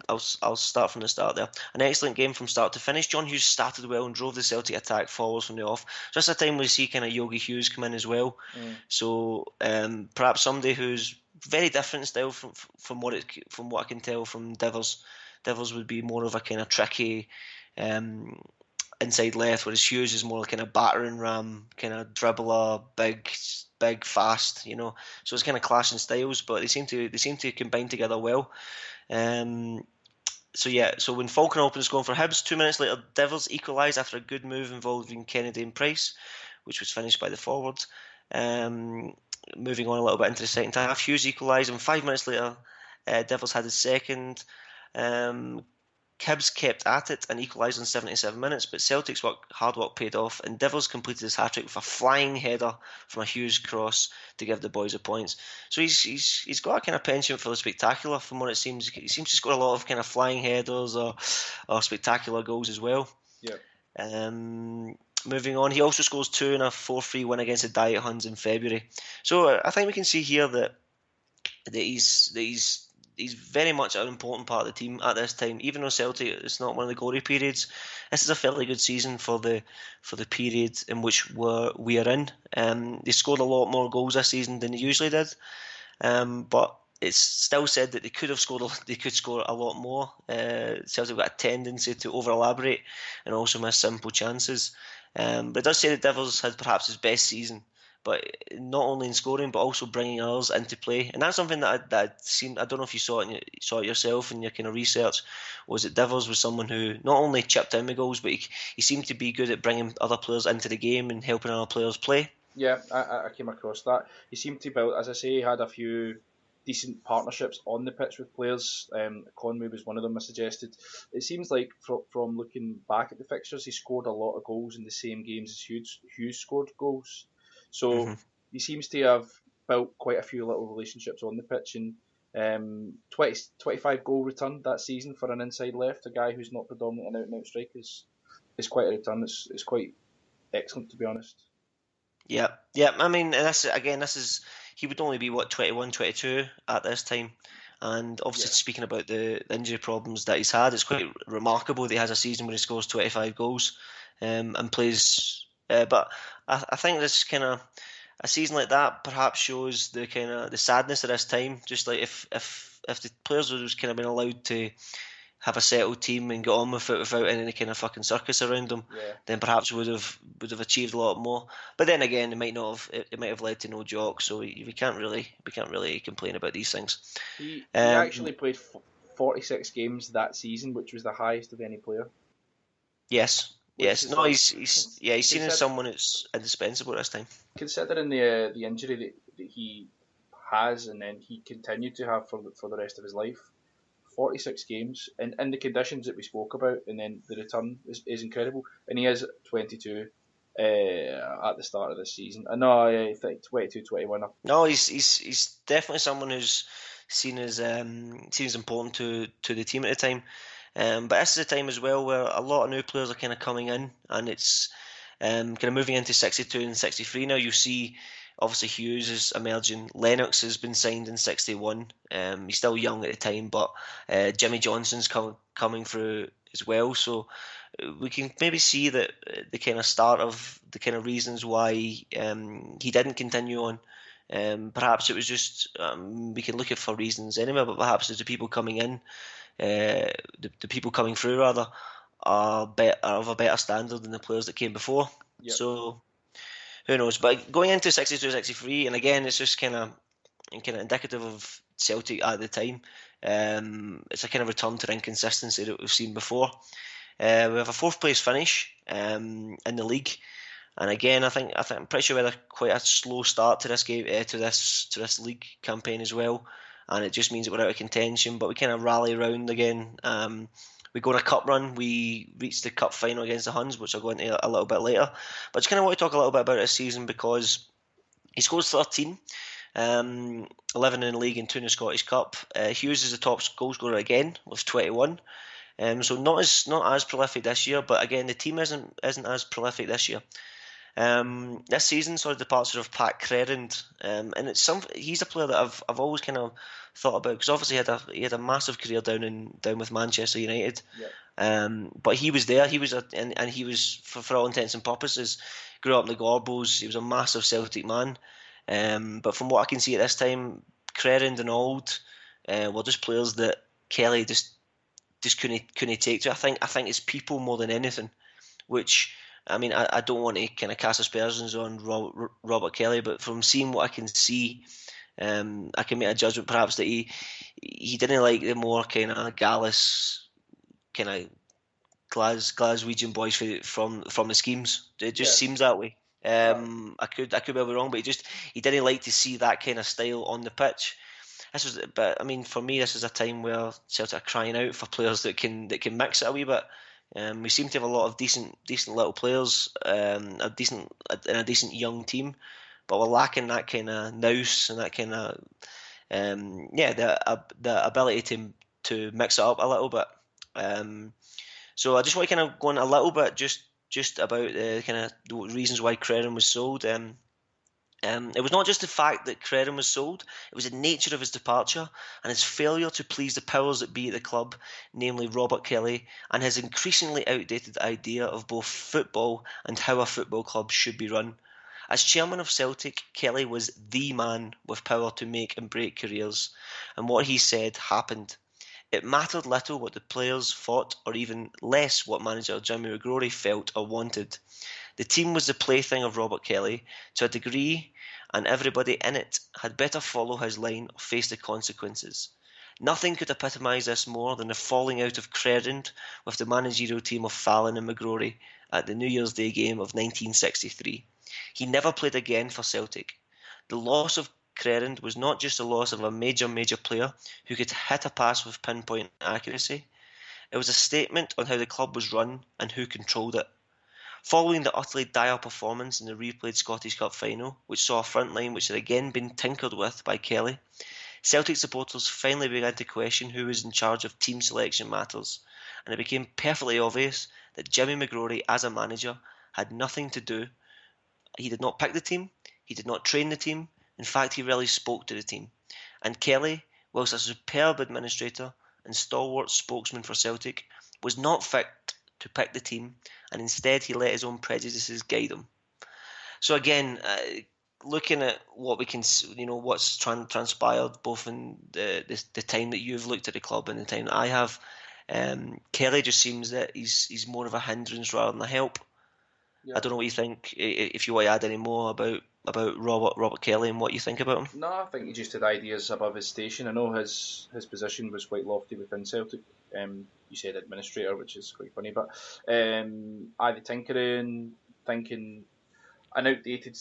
C: I'll start from the start there. An excellent game from start to finish. John Hughes started well and drove the Celtic attack forwards from the off. Just a time we see kind of Yogi Hughes come in as well. So perhaps somebody who's very different style from what I can tell from Divers. Divers would be more of a kind of tricky inside left, whereas Hughes is more like kind of battering ram, kind of dribbler, big, fast, you know. So it's kind of clashing styles, but they seem to combine together well. So when Falcon opens scoring for Hibs, 2 minutes later, Devils equalised after a good move involving Kennedy and Price, which was finished by the forward. Moving on a little bit into the second half, Hughes equalised, and 5 minutes later, Devils had his second. Hibs kept at it and equalised in 77 minutes, but Celtic's hard work paid off, and Devils completed his hat-trick with a flying header from a Hughes cross to give the boys the points. So he's got a kind of penchant for the spectacular, from what it seems. He seems to score a lot of kind of flying headers or spectacular goals as well.
B: Yeah.
C: Moving on, he also scores 2 in a 4-3 win against the Diet Huns in February. So I think we can see here that he's very much an important part of the team at this time. Even though Celtic is not one of the glory periods, this is a fairly good season for the period in which we are in. They scored a lot more goals this season than they usually did, but it's still said that they could score a lot more. Celtic have got a tendency to over elaborate and also miss simple chances. But it does say that Devils had perhaps his best season, but not only in scoring, but also bringing others into play. And that's something that I'd seen. I don't know if you saw it yourself in your kind of research. Was that Devils was someone who not only chipped in the goals, but he seemed to be good at bringing other players into the game and helping other players play.
B: Yeah, I came across that. He seemed to build, as I say, he had a few decent partnerships on the pitch with players. Conway was one of them, I suggested. It seems like from looking back at the fixtures, he scored a lot of goals in the same games as Hughes scored goals. So he seems to have built quite a few little relationships on the pitch, and 25 goal return that season for an inside left, a guy who's not predominantly an out-and-out striker, is quite a return. It's quite excellent, to be honest.
C: Yeah. I mean, this is he would only be 21, 22 at this time, and obviously speaking about the injury problems that he's had, it's quite remarkable that he has a season where he scores 25 goals and plays. But I think this kind of a season like that perhaps shows the kind of the sadness of this time. Just like if the players were just kind of been allowed to have a settled team and get on with it without any kind of fucking circus around them, then perhaps would have achieved a lot more. But then again, it might have led to no Jock, so we can't really complain about these things.
B: He actually played 46 games that season, which was the highest of any player.
C: Yes. No, he's seen as someone who's indispensable this time.
B: Considering the injury that he has, and then he continued to have for the rest of his life. 46 games in the conditions that we spoke about, and then the return is incredible. And he is 22 at the start of this season. I know, I think 22, 21.
C: No, he's definitely someone who's seen as important to the team at the time. But this is a time as well where a lot of new players are kind of coming in, and it's kind of moving into 62 and 63 now. You see, obviously Hughes is emerging. Lennox has been signed in 61. He's still young at the time, but Jimmy Johnson's coming through as well. So we can maybe see that the kind of start of the kind of reasons why he didn't continue on. Perhaps it was just we can look at for reasons anyway, but perhaps it's the people coming in, the people coming through rather, are of a better standard than the players that came before. Yep. So who knows? But going into 62, 63, and again, it's just kind of indicative of Celtic at the time. It's a kind of return to the inconsistency that we've seen before. We have a 4th place finish in the league, and again, I think I'm pretty sure we had quite a slow start to this game, to this league campaign as well, and it just means that we're out of contention. But we kind of rally around again. We go on a cup run. We reached the cup final against the Huns, which I'll go into a little bit later. But I just kind of want to talk a little bit about this season because he scores 13, 11 in the league and 2 in the Scottish Cup. Hughes is the top goal scorer again with 21. So not as prolific this year, but again the team isn't as prolific this year. This season saw the departure of Pat Crerand, and he's a player that I've always kind of thought about, because obviously he had a massive career down with Manchester United. Yep. But he was there. He was and he was for all intents and purposes grew up in the Gorbals. He was a massive Celtic man. But from what I can see at this time, Crerand and Auld were just players that Kelly just couldn't take to. I think it's people more than anything, which. I mean, I don't want to kind of cast aspersions on Robert Kelly, but from seeing what I can see, I can make a judgment perhaps that he didn't like the more kind of gallus kind of Glaswegian boys from the schemes. It just seems that way. I could well be wrong, but he didn't like to see that kind of style on the pitch. But I mean, for me, this is a time where Celtic are crying out for players that can mix it a wee bit. We seem to have a lot of decent little players, a decent young team, but we're lacking that kind of nous and that kind of the ability to mix it up a little bit. So I just want to kind of go on a little bit just about the kind of the reasons why Creran was sold. It was not just the fact that Creran was sold, it was the nature of his departure and his failure to please the powers that be at the club, namely Robert Kelly, and his increasingly outdated idea of both football and how a football club should be run. As chairman of Celtic, Kelly was the man with power to make and break careers, and what he said happened. It mattered little what the players thought, or even less what manager Jimmy McGrory felt or wanted. The team was the plaything of Robert Kelly to a degree, and everybody in it had better follow his line or face the consequences. Nothing could epitomise this more than the falling out of Creran with the managerial team of Fallon and McGrory at the New Year's Day game of 1963. He never played again for Celtic. The loss of Creran was not just the loss of a major player who could hit a pass with pinpoint accuracy. It was a statement on how the club was run and who controlled it. Following the utterly dire performance in the replayed Scottish Cup final, which saw a front line which had again been tinkered with by Kelly, Celtic supporters finally began to question who was in charge of team selection matters, and it became perfectly obvious that Jimmy McGrory, as a manager, had nothing to do. He did not pick the team, he did not train the team, in fact he rarely spoke to the team. And Kelly, whilst a superb administrator and stalwart spokesman for Celtic, was not fit to pick the team, and instead he let his own prejudices guide him. So again, looking at what we can, what's transpired both in the time that you've looked at the club and the time that I have, Kelly just seems that he's more of a hindrance rather than a help. Yeah. I don't know what you think. If you want to add any more about Robert Kelly and what you think about him.
B: No, I think he just had ideas above his station. I know his position was quite lofty within Celtic. You said administrator, which is quite funny, but either tinkering, thinking an outdated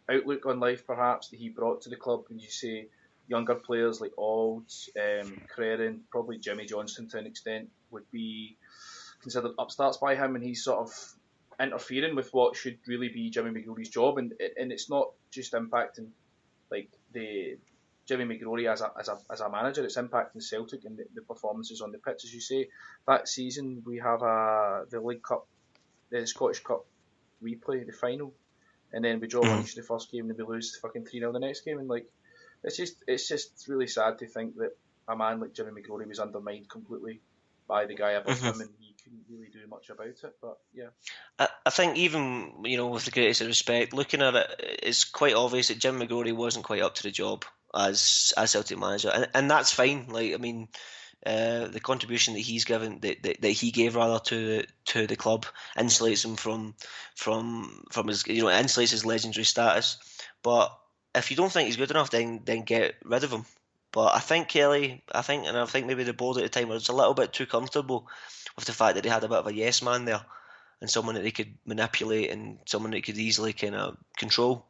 B: outlook on life perhaps that he brought to the club. When you say younger players like Olds, Creran, probably Jimmy Johnston to an extent would be considered upstarts by him, and he's sort of interfering with what should really be Jimmy McGrory's job, and it's not just impacting like the Jimmy McGrory as a manager, it's impacting Celtic and the performances on the pitch. As you say, that season we have the League Cup, the Scottish Cup replay, the final, and then we draw one each of the first game and we lose fucking 3-0 the next game, and like it's just really sad to think that a man like Jimmy McGrory was undermined completely by the guy above him, and he couldn't really do much about it. But yeah,
C: I think even with the greatest of respect, looking at it, it's quite obvious that Jim McGrory wasn't quite up to the job as Celtic manager, and that's fine. Like I mean, the contribution that he's given, that he gave rather to the club, insulates him from his insulates his legendary status. But if you don't think he's good enough, then get rid of him. But I think Kelly, I think maybe the board at the time was a little bit too comfortable with the fact that they had a bit of a yes man there, and someone that they could manipulate and someone that could easily kind of control.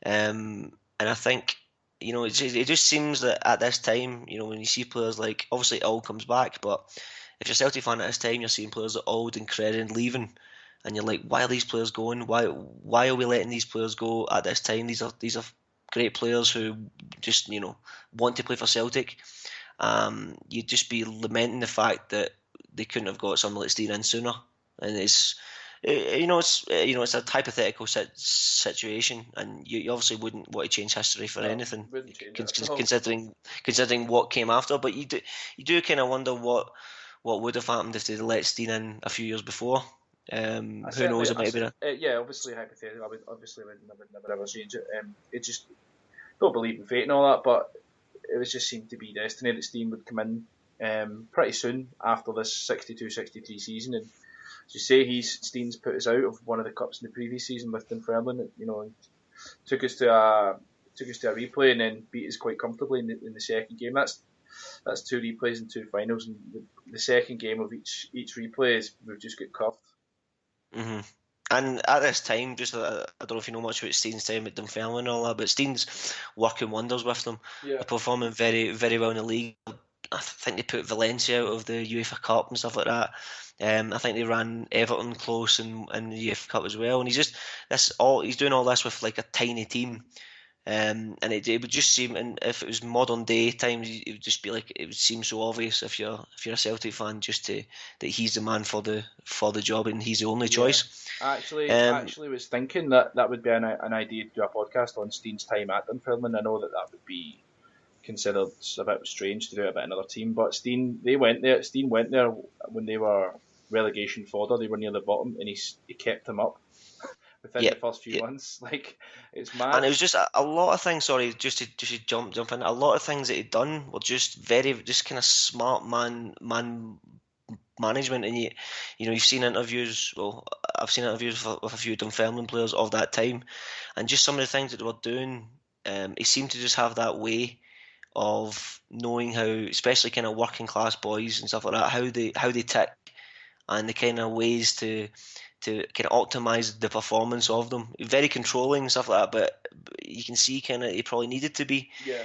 C: And I think it just seems that at this time, when you see players like, obviously Auld comes back, but if you're a Celtic fan at this time, you're seeing players like Auld and Creran leaving, and you're like, why are these players going? Why are we letting these players go at this time? These are great players who just want to play for Celtic. You'd just be lamenting the fact that they couldn't have got someone like Stein in sooner, and it's a hypothetical situation, and you obviously wouldn't want to change history for anything, considering what came after. But you do kind of wonder what would have happened if they'd let Stein in a few years before. Who knows? It might have been
B: yeah, obviously hypothetical. I would never ever change it. It just don't believe in fate and all that, but it was just seemed to be destiny that Stein would come in pretty soon after this 62-63 season, and as you say, Stein's put us out of one of the cups in the previous season with Dunfermline. And took us to a replay and then beat us quite comfortably in the second game. that's 2 replays and 2 finals, and the second game of each replay is we've just got cuffed.
C: Mm-hmm. And at this time, just I don't know if you know much about Stein's time at Dunfermline and all that, but Stein's working wonders with them.
B: Yeah.
C: They're performing very, very well in the league. I think they put Valencia out of the UEFA Cup and stuff like that. I think they ran Everton close in the UEFA Cup as well. And he's doing all this with like a tiny team. And it would just seem, and if it was modern day times, it would just be like, it would seem so obvious if you're a Celtic fan that he's the man for the job and he's the only choice.
B: Actually, was thinking that would be an idea to do a podcast on Stein's time at Dunfermline. I know that would be considered a bit strange to do it about another team, but Stein went there when they were relegation fodder. They were near the bottom, and he kept them up within the first few months. Like, it's mad.
C: And it was just a lot of things. Sorry, just to jump in. A lot of things that he'd done were just kind of smart man management. And you've seen interviews. Well, I've seen interviews with a few Dunfermline players of that time, and just some of the things that they were doing. He seemed to just have that way of knowing how, especially kind of working class boys and stuff like that, how they tick, and the kind of ways to kind of optimize the performance of them. Very controlling and stuff like that, but you can see kind of he probably needed to be.
B: Yeah.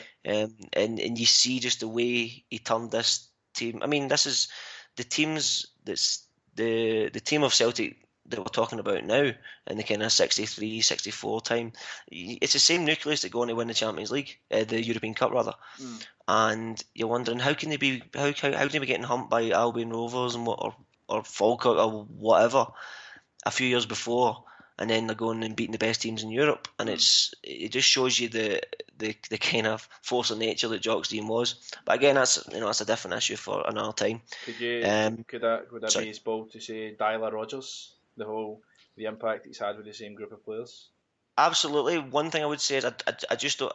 C: And you see just the way he turned this team. I mean, this is the teams that's the team of Celtic that we're talking about now in the kind of 63, 64 time. It's the same nucleus that go on to win the Champions League, the European Cup rather. And you're wondering how can they be getting humped by Albion Rovers and or Falkirk or whatever a few years before, and then they're going and beating the best teams in Europe, and it just shows you the kind of force of nature that Jock Stein was. But again, that's a different issue for another time.
B: Would that be as bold to say Dyla Rogers, the impact he's had with the same group of players?
C: Absolutely. One thing I would say is I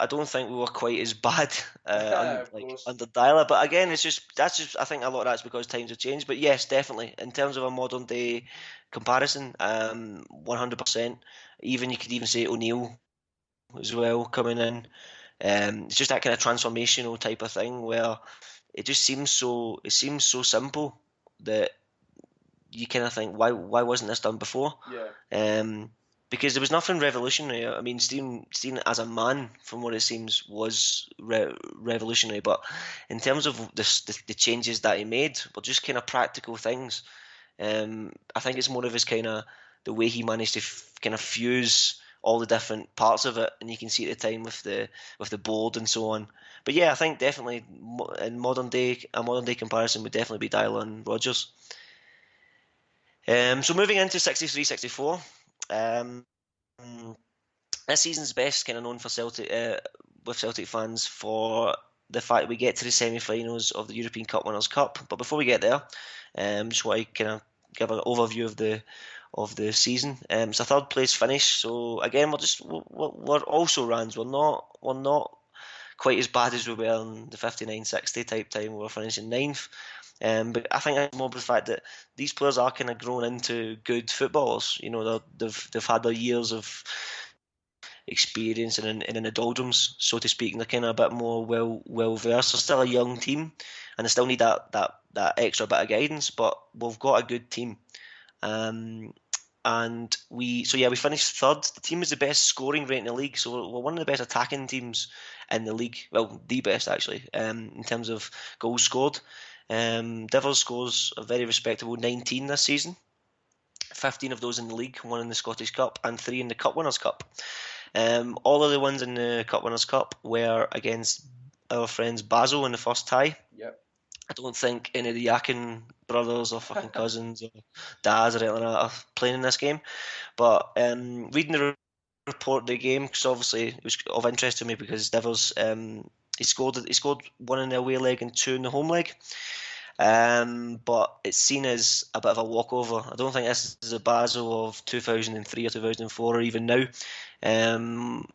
C: don't think we were quite as bad under Dyla. But again, that's just I think a lot of that's because times have changed. But yes, definitely in terms of a modern day comparison, 100%. Even you could even say O'Neill as well coming in. It's just that kind of transformational type of thing where it just seems so simple that you kind of think why wasn't this done before?
B: Yeah.
C: Because there was nothing revolutionary. I mean, Stein as a man, from what it seems, was revolutionary. But in terms of the changes that he made, were just kind of practical things. I think it's more of his kind of the way he managed to kind of fuse all the different parts of it, and you can see at the time with the board and so on. But yeah, I think definitely in a modern day comparison would definitely be Dylan and Rogers. So moving into 63-64. This season's best kind of known for Celtic with Celtic fans for the fact that we get to the semi-finals of the European Cup Winners' Cup. But before we get there, just want to kind of give an overview of the season. It's a third place finish. So again, we're also Rans. We're not quite as bad as we were in the 59-60 type time. We were finishing ninth. But I think it's more the fact that these players are kind of grown into good footballers. You know, they've had their years of experience and in the doldrums, so to speak. And they're kind of a bit more well versed. They're still a young team, and they still need that extra bit of guidance. But we've got a good team, and we finished third. The team is the best scoring rate in the league, so we're one of the best attacking teams in the league. Well, the best actually, in terms of goals scored. Devils scores a very respectable 19 this season, 15 of those in the league, 1 in the Scottish Cup and 3 in the Cup Winners' Cup. All of the ones in the Cup Winners' Cup were against our friends Basel in the first tie.
B: Yep.
C: I don't think any of the Yakin brothers or fucking cousins or dads or anything like that are playing in this game. But reading the report of the game, because obviously it was of interest to me because Devils he scored 1 in the away leg and 2 in the home leg. But it's seen as a bit of a walkover. I don't think this is a Basel of 2003 or 2004 or even now.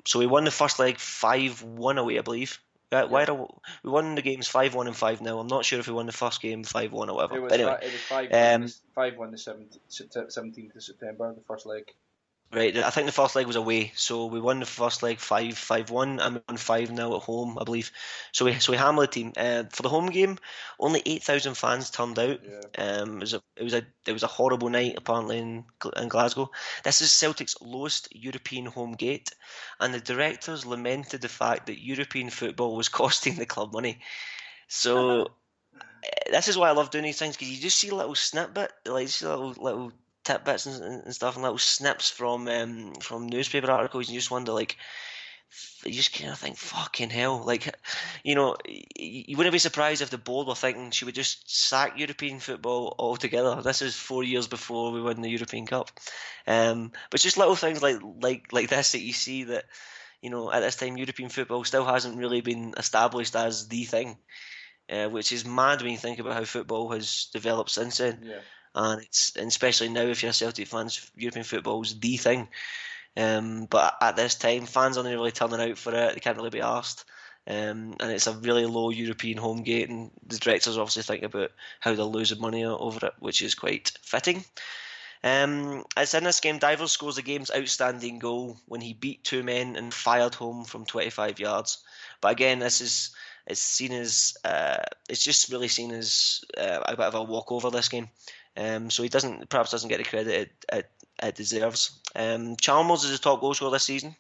C: So we won the first leg 5-1 away, I believe. We won the games 5-1 and 5-0. I'm not sure if we won the first game 5-1 or whatever.
B: It was
C: anyway,
B: it was 5-1 the 17th of September, the first leg.
C: Right, I think the first leg was away, so we won the first leg 5-1, and we won 5-0 at home, I believe. So we hammered the team. For the home game, only 8,000 fans turned out.
B: Yeah.
C: It was a horrible night apparently in Glasgow. This is Celtic's lowest European home gate, and the directors lamented the fact that European football was costing the club money. So this is why I love doing these things, because you just see little snippet, like you see little tidbits and stuff, and little snips from newspaper articles, and you just wonder, like, you just kind of think, fucking hell, like, you wouldn't be surprised if the board were thinking she would just sack European football altogether. This is 4 years before we win the European Cup, but it's just little things like this that you see that, at this time European football still hasn't really been established as the thing. Which is mad when you think about how football has developed since then.
B: Yeah.
C: And especially now, if you're a Celtic fan, European football is the thing. But at this time, fans aren't really turning out for it. They can't really be asked. And it's a really low European home gate, and the directors obviously think about how they're losing money over it, which is quite fitting. It's in this game, Divers scores the game's outstanding goal when he beat two men and fired home from 25 yards. But again, this is it's seen as it's just really seen as a bit of a walkover, this game. So he perhaps doesn't get the credit it deserves. Chalmers is the top goal scorer this season.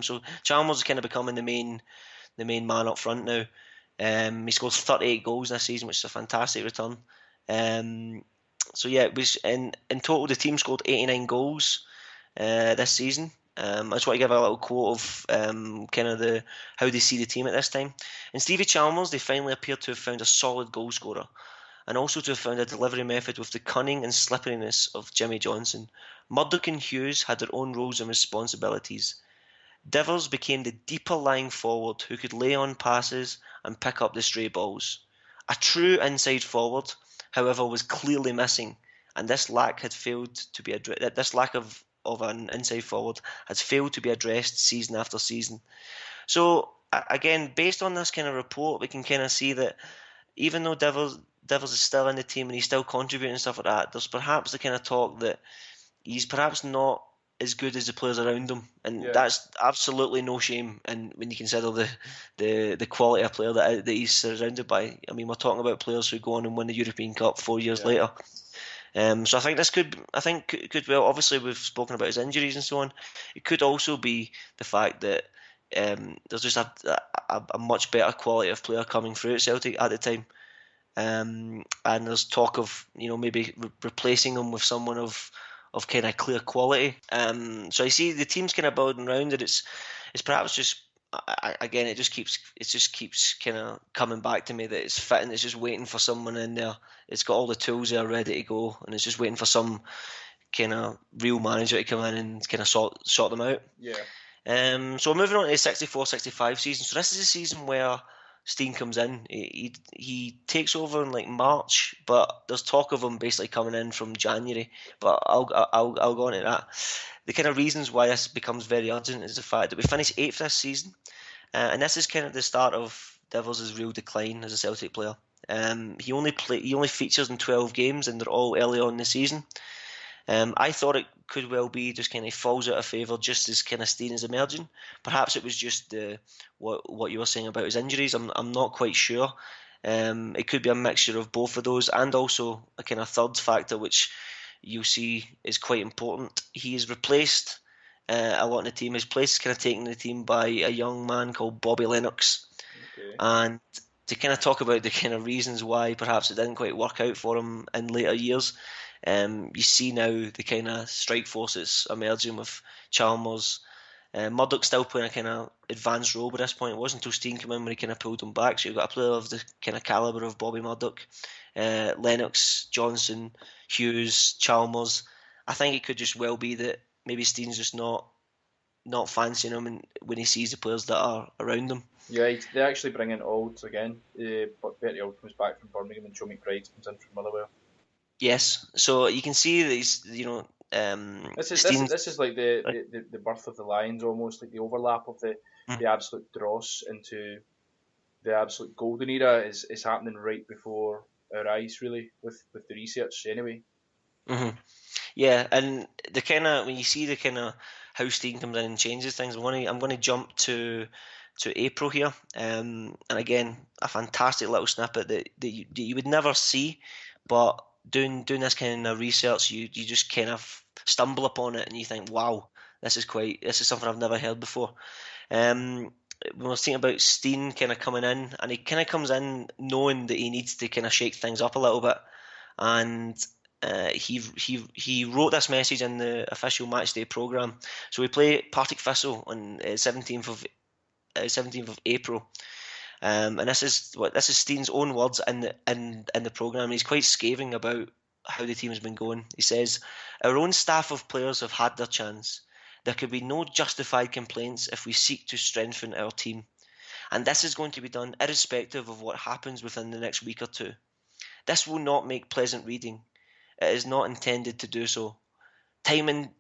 C: So Chalmers is kind of becoming the main man up front now. He scored 38 goals this season, which is a fantastic return. So yeah, it was in total the team scored 89 goals this season. I just want to give a little quote of kind of how they see the team at this time. In Stevie Chalmers, they finally appear to have found a solid goal scorer, and also to have found a delivery method with the cunning and slipperiness of Jimmy Johnson. Murdoch and Hughes had their own roles and responsibilities. Divers became the deeper lying forward who could lay on passes and pick up the stray balls. A true inside forward, however, was clearly missing, and this lack of an inside forward has failed to be addressed season after season. So again, based on this kind of report, we can kind of see that even though Divers is still in the team and he's still contributing and stuff like that, there's perhaps the kind of talk that he's perhaps not as good as the players around him, and that's absolutely no shame. And when you consider the quality of player that he's surrounded by, I mean, we're talking about players who go on and win the European Cup 4 years later. So I think this could well. Obviously, we've spoken about his injuries and so on. It could also be the fact that there's just a much better quality of player coming through at Celtic at the time, and there's talk of maybe replacing him with someone of kind of clear quality. So I see the team's kind of building around it. It's perhaps just. Again, it just keeps kind of coming back to me that it's fitting. It's just waiting for someone in there. It's got all the tools there ready to go, and it's just waiting for some kind of real manager to come in and kind of sort them out.
B: Yeah.
C: So we're moving on to the 64-65 season. So this is a season where Stein comes in. He takes over in like March, but there's talk of him basically coming in from January. But I'll go on to that. The kind of reasons why this becomes very urgent is the fact that we finished 8th this season, and this is kind of the start of Devils' real decline as a Celtic player. He only features in 12 games, and they're all early on in the season. I thought it could well be just kind of falls out of favour just as kind of Stein is emerging. Perhaps it was just what you were saying about his injuries. I'm not quite sure. It could be a mixture of both of those, and also a kind of third factor which you'll see is quite important. He is replaced a lot in the team. His place is kind of taken in the team by a young man called Bobby Lennox.
B: Okay.
C: And to kind of talk about the kind of reasons why perhaps it didn't quite work out for him in later years, you see now the kind of strike force that's emerging with Chalmers. Murdoch's still playing a kind of advanced role by this point. It wasn't until Stein came in when he kind of pulled him back. So you've got a player of the kind of calibre of Bobby Murdoch, Lennox, Johnson, Hughes, Chalmers. I think it could just well be that maybe Stein's just not fancying him when he sees the players that are around him.
B: Yeah, they actually bring in Olds again, but Bertie Auld comes back from Birmingham and Joe McBride comes in from Motherwell.
C: Yes, so you can see that he's,
B: This is like the birth of the Lions, almost like the overlap of the absolute dross into the absolute golden era is happening right before our eyes, really, with the research anyway.
C: Hmm. Yeah, and the kind of when you see the kind of how Stein comes in and changes things, I'm going to jump to April here, and again a fantastic little snippet that you would never see, but doing this kind of research, you just kind of stumble upon it and you think, wow, this is something I've never heard before. Um, when we're thinking about Stein kind of coming in, and he kind of comes in knowing that he needs to kind of shake things up a little bit, and he wrote this message in the official matchday program. So we play Partick Thistle on 17th of April, and this is Stein's own words in the program. He's quite scathing about how the team has been going. He says, "Our own staff of players have had their chance. There could be no justified complaints if we seek to strengthen our team, and this is going to be done irrespective of what happens within the next week or two. This will not make pleasant reading. It is not intended to do so. Time and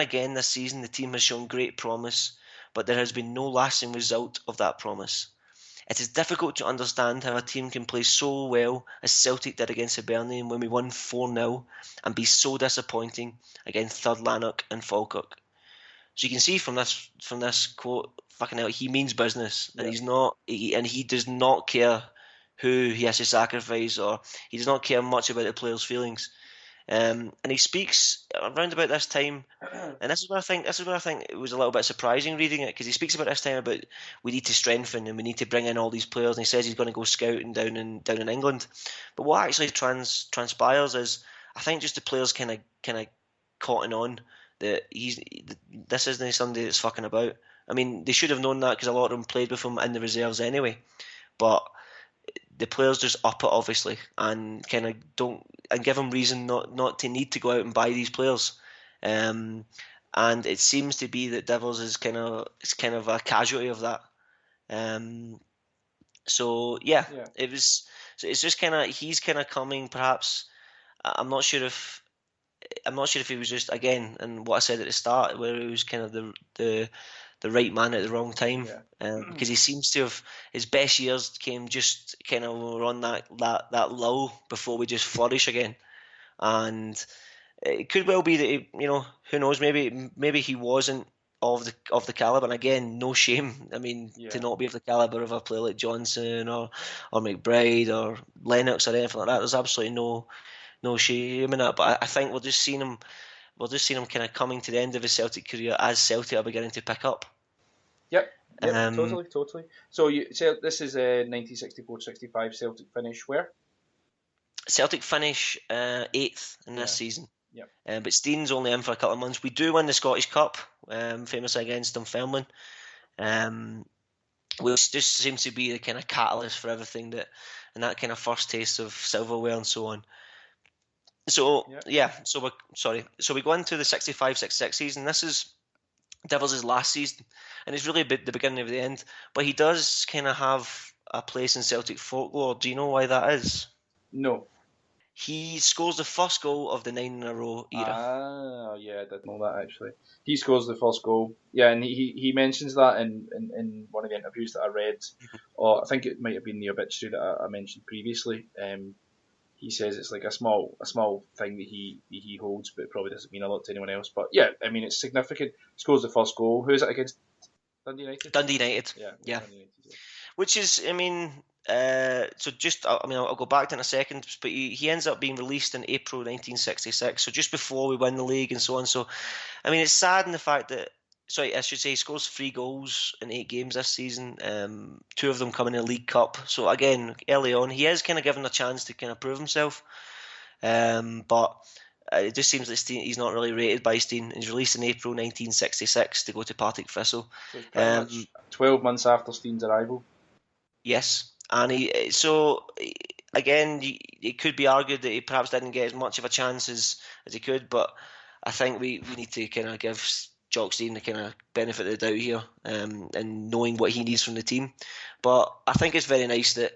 C: again this season, the team has shown great promise, but there has been no lasting result of that promise. It is difficult to understand how a team can play so well as Celtic did against Hibernian when we won 4-0 and be so disappointing against Third Lanark and Falkirk." So you can see from this quote, fucking hell, he means business, and he does not care who he has to sacrifice, or he does not care much about the players' feelings. And he speaks around about this time, and this is where I think it was a little bit surprising reading it, because he speaks about this time about we need to strengthen and we need to bring in all these players, and he says he's going to go scouting down in England. But what actually transpires is, I think, just the players kind of cotton on that this isn't somebody that's fucking about. I mean, they should have known that because a lot of them played with him in the reserves anyway, but the players just up it obviously, and kind of don't, and give him reason not to need to go out and buy these players. And it seems to be that Devils is kind of a casualty of that. So yeah,
B: Yeah.
C: it was. So it's just kind of, he's kind of coming. Perhaps I'm not sure if he was just, again, and what I said at the start, where he was kind of the right man at the wrong time, because he seems to have, his best years came just kind of when we were on that lull before we just flourish again. And it could well be that who knows, maybe he wasn't of the caliber. And again, no shame. I mean, to not be of the caliber of a player like Johnson or McBride or Lennox or anything like that. There's absolutely no shame in that. But I think we're just seeing him kind of coming to the end of his Celtic career as Celtic are beginning to pick up.
B: Yep, totally. So you say this is a 1964-65 Celtic finish where?
C: Celtic finish 8th in this season.
B: Yep.
C: But Stein's only in for a couple of months. We do win the Scottish Cup, famously against Dunfermline, which just seems to be the kind of catalyst for everything and that kind of first taste of silverware and so on. So so we go into the 65-66 season. This is Devils' last season, and it's really the beginning of the end. But he does kind of have a place in Celtic folklore. Do you know why that is?
B: No.
C: He scores the first goal of the 9-in-a-row era.
B: Ah, yeah, I did know that actually. He scores the first goal. Yeah, and he mentions that in one of the interviews that I read, or I think it might have been the obituary that I mentioned previously. He says it's like a small thing that he holds, but it probably doesn't mean a lot to anyone else. But yeah, I mean, it's significant. Scores the first goal. Who is it against? Dundee United.
C: Dundee United. Yeah. Dundee United, yeah. Which is, I mean, I'll go back to it in a second, but he ends up being released in April 1966, so just before we win the league and so on. So, I mean, it's sad in the fact that, I should say he scores 3 goals in 8 games this season, 2 of them coming in the League Cup. So again, early on, he is kind of given a chance to kind of prove himself. But it just seems that he's not really rated by Stein. He's released in April 1966 to go to Partick Thistle.
B: So it's pretty much 12 months after Stein's arrival.
C: Yes, and again, it could be argued that he perhaps didn't get as much of a chance as he could, but I think we need to kind of give Jock Stein the kind of benefit of the doubt here, and knowing what he needs from the team. But I think it's very nice that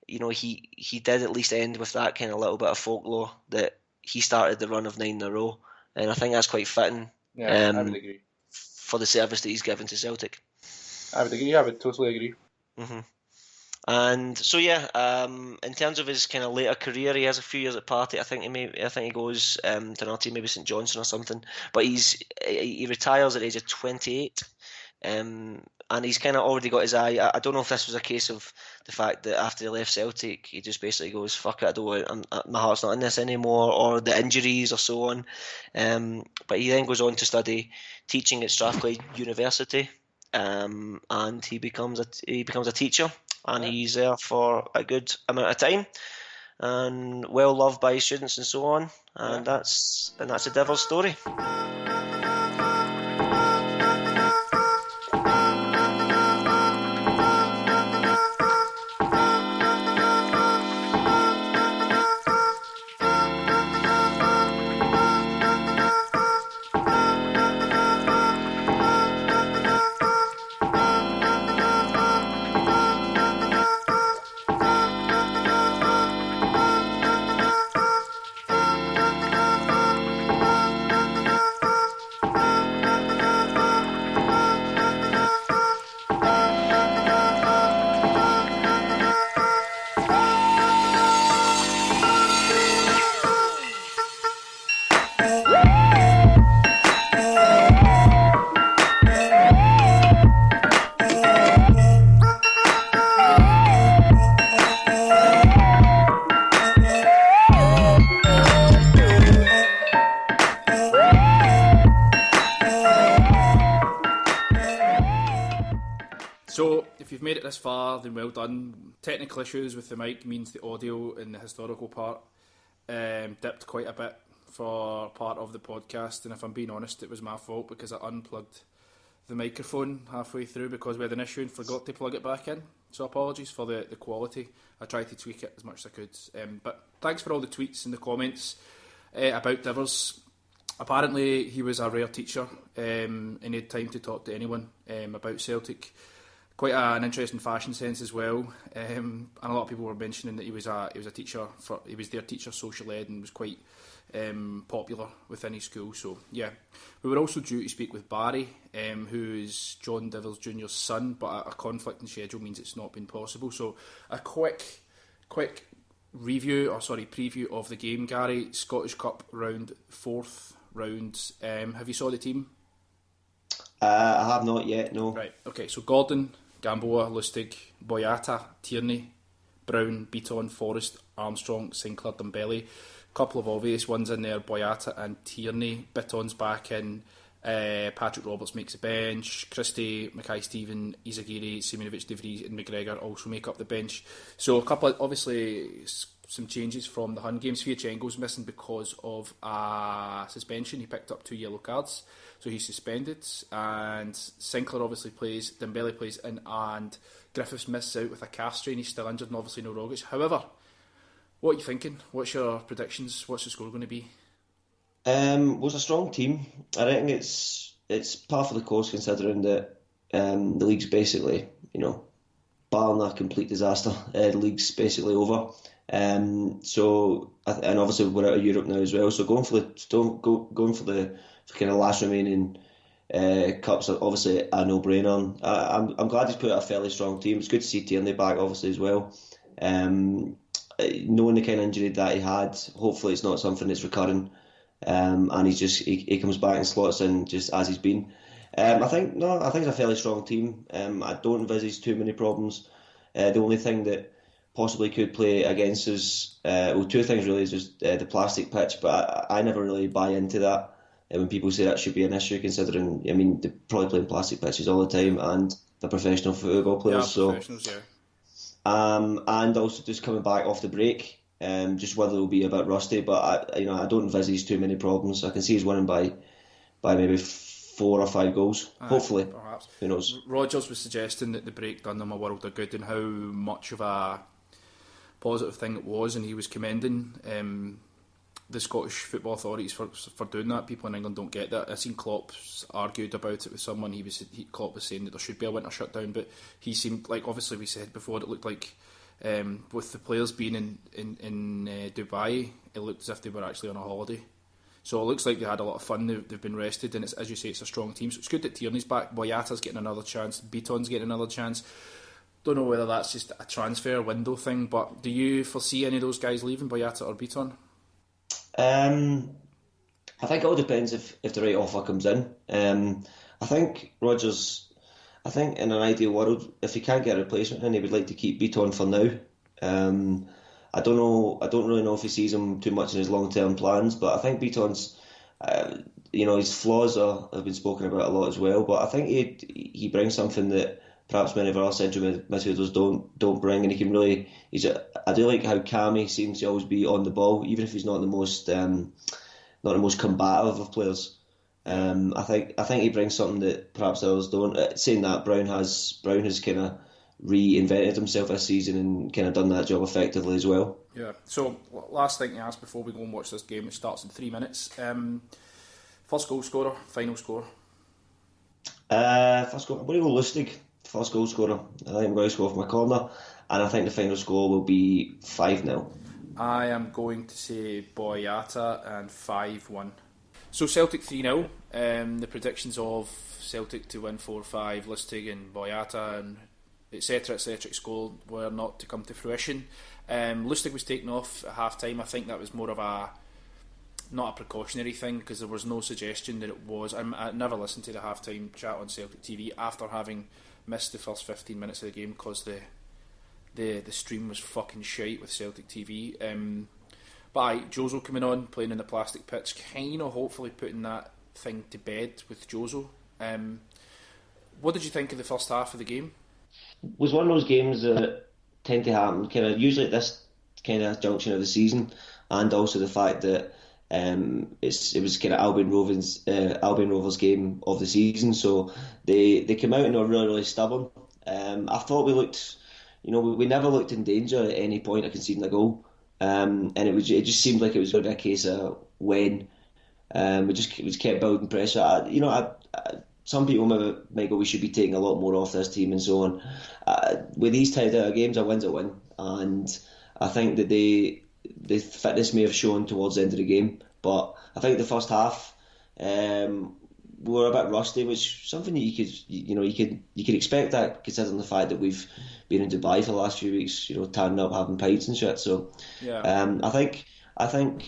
C: he did at least end with that kind of little bit of folklore, that he started the run of 9 in a row, and I think that's quite fitting.
B: Yeah, I would agree.
C: For the service that he's given to Celtic.
B: I would agree. I would totally agree.
C: Mm-hmm. And so in terms of his kind of later career, he has a few years at Partick. I think he goes to another team, maybe St Johnstone or something. But he retires at the age of 28. And he's kind of already got his eye. I don't know if this was a case of the fact that after he left Celtic, he just basically goes, "Fuck it, I don't want, my heart's not in this anymore," or the injuries or so on. But he then goes on to study teaching at Strathclyde University, and he becomes a teacher, and he's there for a good amount of time, and well loved by his students and so on. And that's the Devil's story.
B: So, if you've made it this far, then well done. Technical issues with the mic means the audio in the historical part dipped quite a bit for part of the podcast, and if I'm being honest, it was my fault because I unplugged the microphone halfway through because we had an issue and forgot to plug it back in. So apologies for the quality. I tried to tweak it as much as I could. But thanks for all the tweets and the comments about Divers. Apparently he was a rare teacher and he had time to talk to anyone about Celtic. Quite an interesting fashion sense as well, and a lot of people were mentioning that he was a teacher he was their teacher social ed and was quite popular within his school. So yeah, we were also due to speak with Barry, who is John Divils Jr.'s son, but a conflict in schedule means it's not been possible. So a quick preview of the game, Gary. Scottish Cup round, 4th round. Have you saw the team?
D: I have not yet, no.
B: Right, okay, so Gordon, Gamboa, Lustig, Boyata, Tierney, Brown, Beaton, Forrest, Armstrong, Sinclair, Dembele. Couple of obvious ones in there, Boyata and Tierney. Beaton's back in. Patrick Roberts makes the bench. Christie, Mackay-Steven, Izagiri, Simonovic, De Vries and McGregor also make up the bench. So a couple of, obviously, some changes from the Hun game. Sviatchenko's missing because of a suspension. He picked up 2 yellow cards, so he's suspended. And Sinclair obviously plays, Dembele plays in, and Griffiths misses out with a calf strain. He's still injured, and obviously no Rogic. However, what are you thinking? What's your predictions? What's the score going to be?
D: Was a strong team. I reckon it's par for the course considering that the league's basically, barring a complete disaster, the league's basically over. So and obviously we're out of Europe now as well. So going for the kind of last remaining cups are obviously a no-brainer. I'm glad he's put out a fairly strong team. It's good to see Tierney back obviously as well. Knowing the kind of injury that he had, hopefully it's not something that's recurring. And he comes back and slots in just as he's been. I think it's a fairly strong team. I don't envisage too many problems. The only thing that possibly could play against us, two things really, is just the plastic pitch, but I never really buy into that. When people say that should be an issue, considering, they're probably playing plastic pitches all the time and they're professional football players. And also just coming back off the break. Just whether they'll be a bit rusty, but I don't envisage too many problems. I can see he's winning by maybe 4 or 5 goals. Hopefully,
B: perhaps.
D: Who knows?
B: Rogers was suggesting that the break done them a world of good and how much of a positive thing it was, and he was commending the Scottish football authorities for doing that. People in England don't get that. I seen Klopp's argued about it with someone. Klopp was saying that there should be a winter shutdown, but he seemed like, obviously we said before, it looked like. With the players being in Dubai, it looked as if they were actually on a holiday. So it looks like they had a lot of fun. They've been rested, and as you say, it's a strong team. So it's good that Tierney's back. Boyata's getting another chance. Beaton's getting another chance. don't know whether that's just a transfer window thing, but do you foresee any of those guys leaving, Boyata or Beaton?
D: I think it all depends if the right offer comes in. I think Rodgers, in an ideal world, if he can't get a replacement in, he would like to keep Beaton for now. I don't know. I don't really know if he sees him too much in his long-term plans, but I think Beaton's, his flaws have been spoken about a lot as well. But I think he brings something that perhaps many of our central midfielders don't bring, and he can really. I do like how calm he seems to always be on the ball, even if he's not the most combative of players. I think he brings something that perhaps others don't. Saying that, Brown has kind of reinvented himself this season and kind of done that job effectively as well.
B: Yeah. So last thing to ask before we go and watch this game, which starts in 3 minutes. First goal scorer, final score.
D: First goal. I'm going to go Lustig. First goal scorer. I think I'm going to score from my corner, and I think the final score will be 5-0.
B: I am going to say Boyata and 5-1. So Celtic 3-0. The predictions of Celtic to win 4-5, Lustig and Boyata and etc. score were not to come to fruition. Lustig was taken off at half time. I think that was more of not a precautionary thing, because there was no suggestion that it was. I never listened to the half time chat on Celtic TV after having missed the first 15 minutes of the game because the stream was fucking shite with Celtic TV. But Jozo coming on, playing in the plastic pitch, kind of hopefully putting that thing to bed with Jozo. What did you think of the first half of the game?
D: It was one of those games that tend to happen kind of usually at this kind of junction of the season, and also the fact that it was kind of Albion Rovers game of the season, so they came out and were really, really stubborn. I thought we looked, we never looked in danger at any point of conceding a goal, and it just seemed like it was going to be a case of when. We just kept building pressure. Some people might go, we should be taking a lot more off this team and so on. With these type of games, a win's a win, and I think that the fitness may have shown towards the end of the game. But I think the first half we were a bit rusty, which is something that you could expect that, considering the fact that we've been in Dubai for the last few weeks, tanning up, having pints and shit. So yeah. I think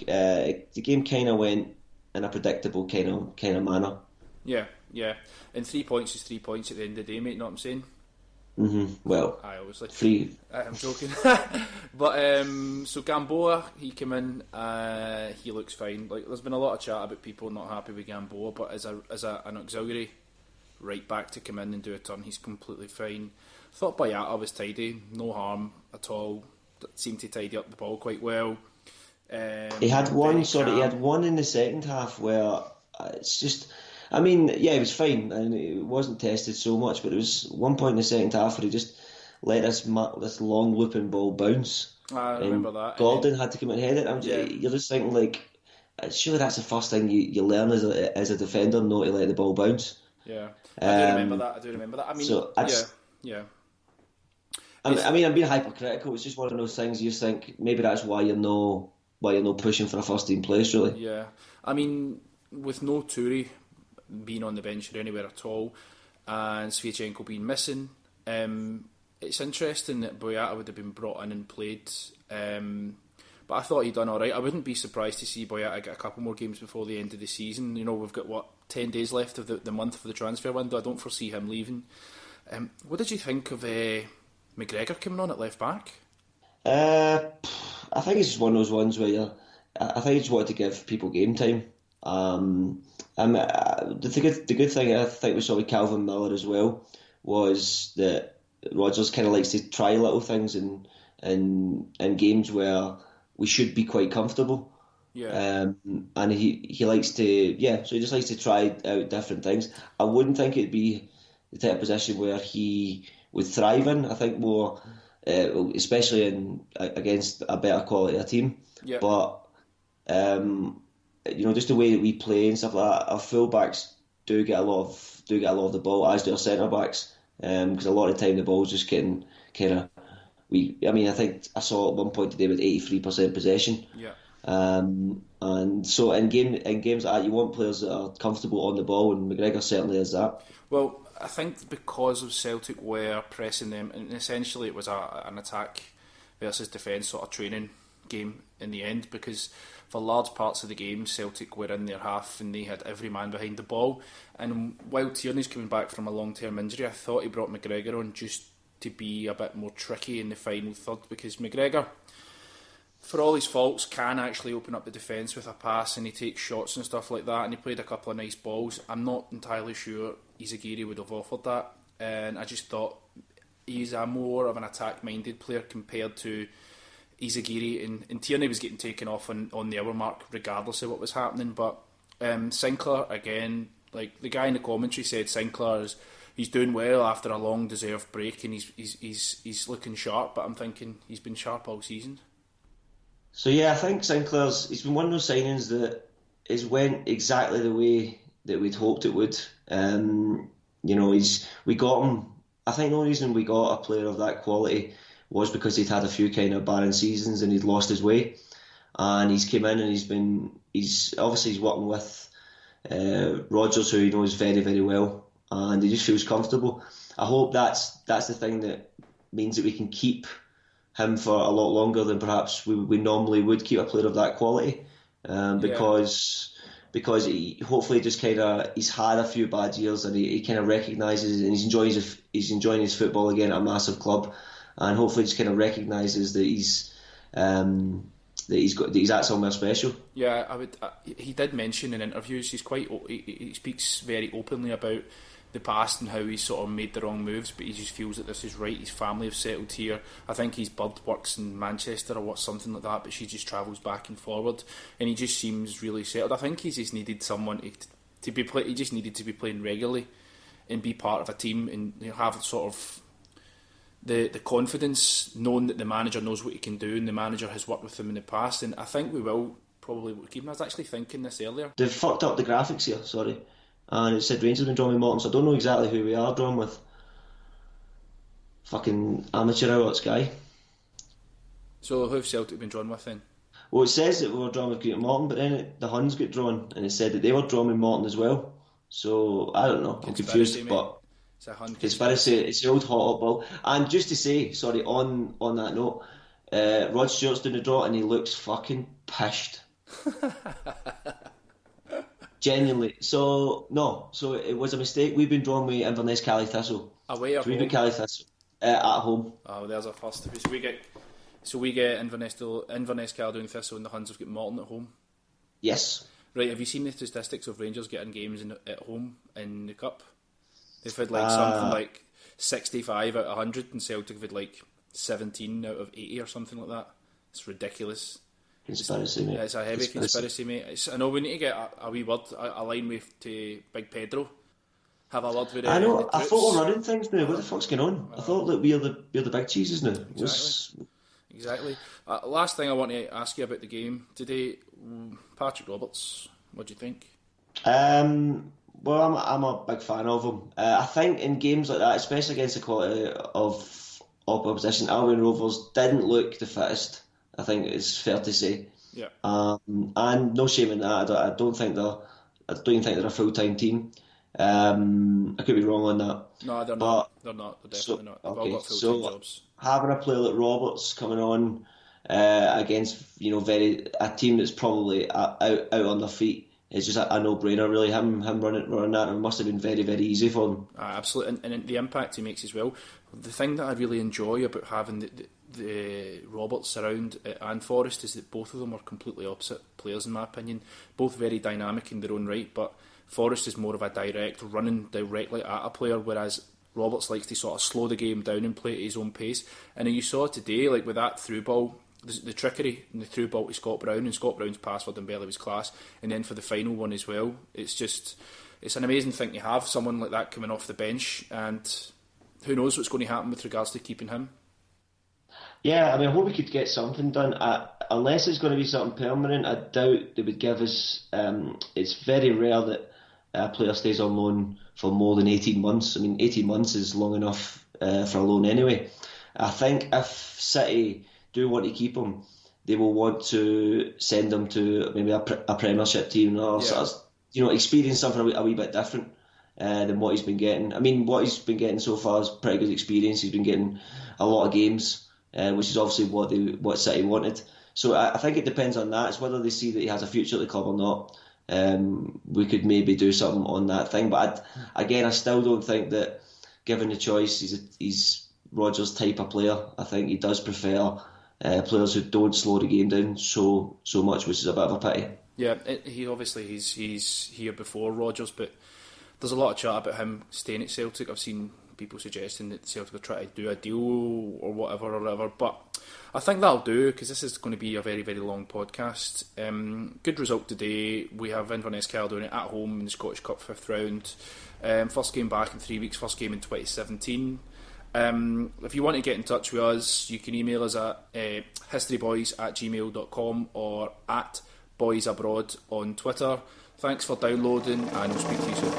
D: the game kind of went in a predictable kind of manner.
B: Yeah. And 3 points is 3 points at the end of the day, mate. Know what I'm saying?
D: Well,
B: I obviously
D: 3.
B: I'm joking. But so Gamboa, he came in. He looks fine. Like, there's been a lot of chat about people not happy with Gamboa, but as an auxiliary right back to come in and do a turn, he's completely fine. Thought Boyata was tidy, no harm at all. Seemed to tidy up the ball quite well.
D: He had one in the second half where it's just. I mean, yeah, he was fine, and it wasn't tested so much, but there was one point in the second half where he just let this long looping ball bounce.
B: I remember that.
D: Gordon had to come and head it. You're just thinking, like, surely that's the first thing you learn as a defender, not to let the ball bounce.
B: Yeah, I do remember that. I mean,
D: so
B: yeah.
D: I mean, I'm being hypercritical. It's just one of those things you just think maybe that's why you're not pushing for a first team place, really.
B: Yeah, I mean, with no Toure being on the bench or anywhere at all, and Sviatchenko being missing, it's interesting that Boyata would have been brought in and played, but I thought he'd done alright. I wouldn't be surprised to see Boyata get a couple more games before the end of the season. We've got 10 days left of the month for the transfer window. I don't foresee him leaving. What did you think of McGregor coming on at left back?
D: I think it's just one of those ones where I think you just wanted to give people game time. The good thing I think we saw with Calvin Miller as well was that Rodgers kind of likes to try little things in games where we should be quite comfortable.
B: Yeah.
D: And he likes to, so he just likes to try out different things. I wouldn't think it'd be the type of position where he would thrive in. I think more, especially against a better quality of team.
B: Yeah.
D: But just the way that we play and stuff like that, our fullbacks do get a lot of the ball, as do our centre backs, because a lot of the time the ball's just getting kind of. I think I saw at one point today with 83% possession.
B: Yeah.
D: And so in games like that, you want players that are comfortable on the ball, and McGregor certainly is that.
B: Well, I think because of Celtic were pressing them, and essentially it was an attack versus defence sort of training game in the end, because for large parts of the game Celtic were in their half and they had every man behind the ball. And while Tierney's coming back from a long-term injury, I thought he brought McGregor on just to be a bit more tricky in the final third, because McGregor, for all his faults, can actually open up the defence with a pass, and he takes shots and stuff like that, and he played a couple of nice balls. I'm not entirely sure Izagiri would have offered that, and I just thought he's a more of an attack-minded player compared to Izagiri, and Tierney was getting taken off on the hour mark regardless of what was happening. But Sinclair, again, like the guy in the commentary said, Sinclair he's doing well after a long deserved break, and he's looking sharp, but I'm thinking he's been sharp all season.
D: So yeah, I think he's been one of those signings that has went exactly the way that we'd hoped it would. We got him. I think the only reason we got a player of that quality was because he'd had a few kind of barren seasons and he'd lost his way, and he's come in and he's working with Rodgers, who he knows very, very well, and he just feels comfortable. I hope that's the thing that means that we can keep him for a lot longer than perhaps we normally would keep a player of that quality, because he hopefully just he's had a few bad years, and he kind of recognises, and he's enjoying his football again at a massive club, and hopefully just kind of recognises that he's at somewhere special.
B: Yeah, he did mention in interviews he speaks very openly about the past and how he's sort of made the wrong moves, but he just feels that this is right. His family have settled here. I think his bird works in Manchester or something like that, but she just travels back and forward, and he just seems really settled. I think he just needed someone to be he just needed to be playing regularly and be part of a team, and have sort of the confidence, knowing that the manager knows what he can do, and the manager has worked with him in the past, and I think we will probably keep him. I was actually thinking this earlier.
D: They've fucked up the graphics here, sorry. And it said Rangers have been drawn with Morton, so I don't know exactly who we are drawn with. Fucking amateur hour at Sky.
B: So who have Celtic been drawn with then?
D: Well, it says that we were drawn with Great Morton, but then the Huns got drawn, and it said that they were drawn with Morton as well. So I don't know, I'm confused, but
B: it's a Hun
D: conspiracy. It's the old hot up ball. And just to say, sorry, on that note, Rod Stewart's doing the draw, and he looks fucking pissed. Genuinely. So it was a mistake. We've been drawn with Inverness Cali Thistle.
B: Away or
D: so we
B: home?
D: beat Cali Thistle at home.
B: Oh, there's our first. So we get Inverness Caledonian Thistle, and the Huns have got Morton at home.
D: Yes.
B: Right. Have you seen the statistics of Rangers getting games at home in the cup? They've had something like 65 out of 100, and Celtic have had 17 out of 80 or something like that. It's ridiculous.
D: Conspiracy, mate.
B: It's a heavy conspiracy, mate. I know we need to get a wee word, a line with to Big Pedro. Have a word with
D: I know.
B: I
D: thought we're running things now. What the fuck's going on? I thought that we're the big cheeses now.
B: Exactly. Last thing I want to ask you about the game today, Patrick Roberts. What do you think?
D: Well, I'm a big fan of him. I think in games like that, especially against the quality of opposition, Albion Rovers didn't look the fittest. I think it's fair to say.
B: Yeah.
D: And no shame in that. I don't even think they're a full-time team. I could be wrong on that.
B: No, they're not. They're not. They're definitely not. They've all got full-time jobs.
D: Having a player like Roberts coming on against a team that's probably out on their feet, it's just a no-brainer, really. Him running that, it must have been very, very easy for them.
B: Absolutely, and the impact he makes as well. The thing that I really enjoy about having the Roberts around and Forrest is that both of them are completely opposite players, in my opinion. Both very dynamic in their own right, but Forrest is more of a direct, running directly at a player, whereas Roberts likes to sort of slow the game down and play at his own pace. And you saw today, with that through ball, the trickery in the through ball to Scott Brown, and Scott Brown's pass for Dembele was class, and then for the final one as well. It's an amazing thing to have someone like that coming off the bench, and who knows what's going to happen with regards to keeping him.
D: Yeah, I hope we could get something done. Unless it's going to be something permanent, I doubt they would give us... it's very rare that a player stays on loan for more than 18 months. 18 months is long enough for a loan anyway. I think if City do want to keep him, they will want to send him to maybe a Premiership team or sort of, experience something a wee bit different. than what he's been getting. I mean, what he's been getting so far is pretty good experience. He's been getting a lot of games, which is obviously what City wanted. So I think it depends on that. It's whether they see that he has a future at the club or not. We could maybe do something on that thing. But I still don't think that, given the choice, he's Rodgers' type of player. I think he does prefer players who don't slow the game down so much, which is a bit of a pity.
B: Yeah, he's here before Rodgers, but there's a lot of chat about him staying at Celtic. I've seen people suggesting that Celtic will try to do a deal or whatever, but I think that'll do, because this is going to be a very, very long podcast. Good result today. We have Inverness Caledonian at home in the Scottish Cup 5th round. First game back in 3 weeks, first game in 2017. If you want to get in touch with us, you can email us at historyboys@gmail.com or at boysabroad on Twitter. Thanks for downloading, and we'll speak to you soon.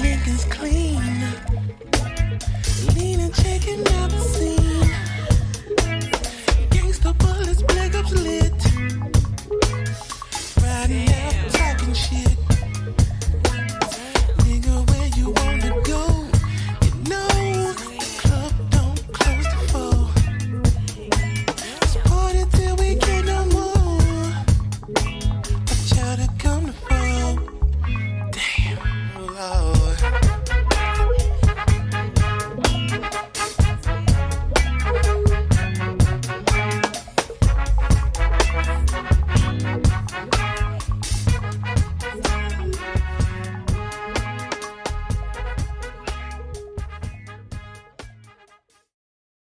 A: Lincoln's clean, lean and checking out.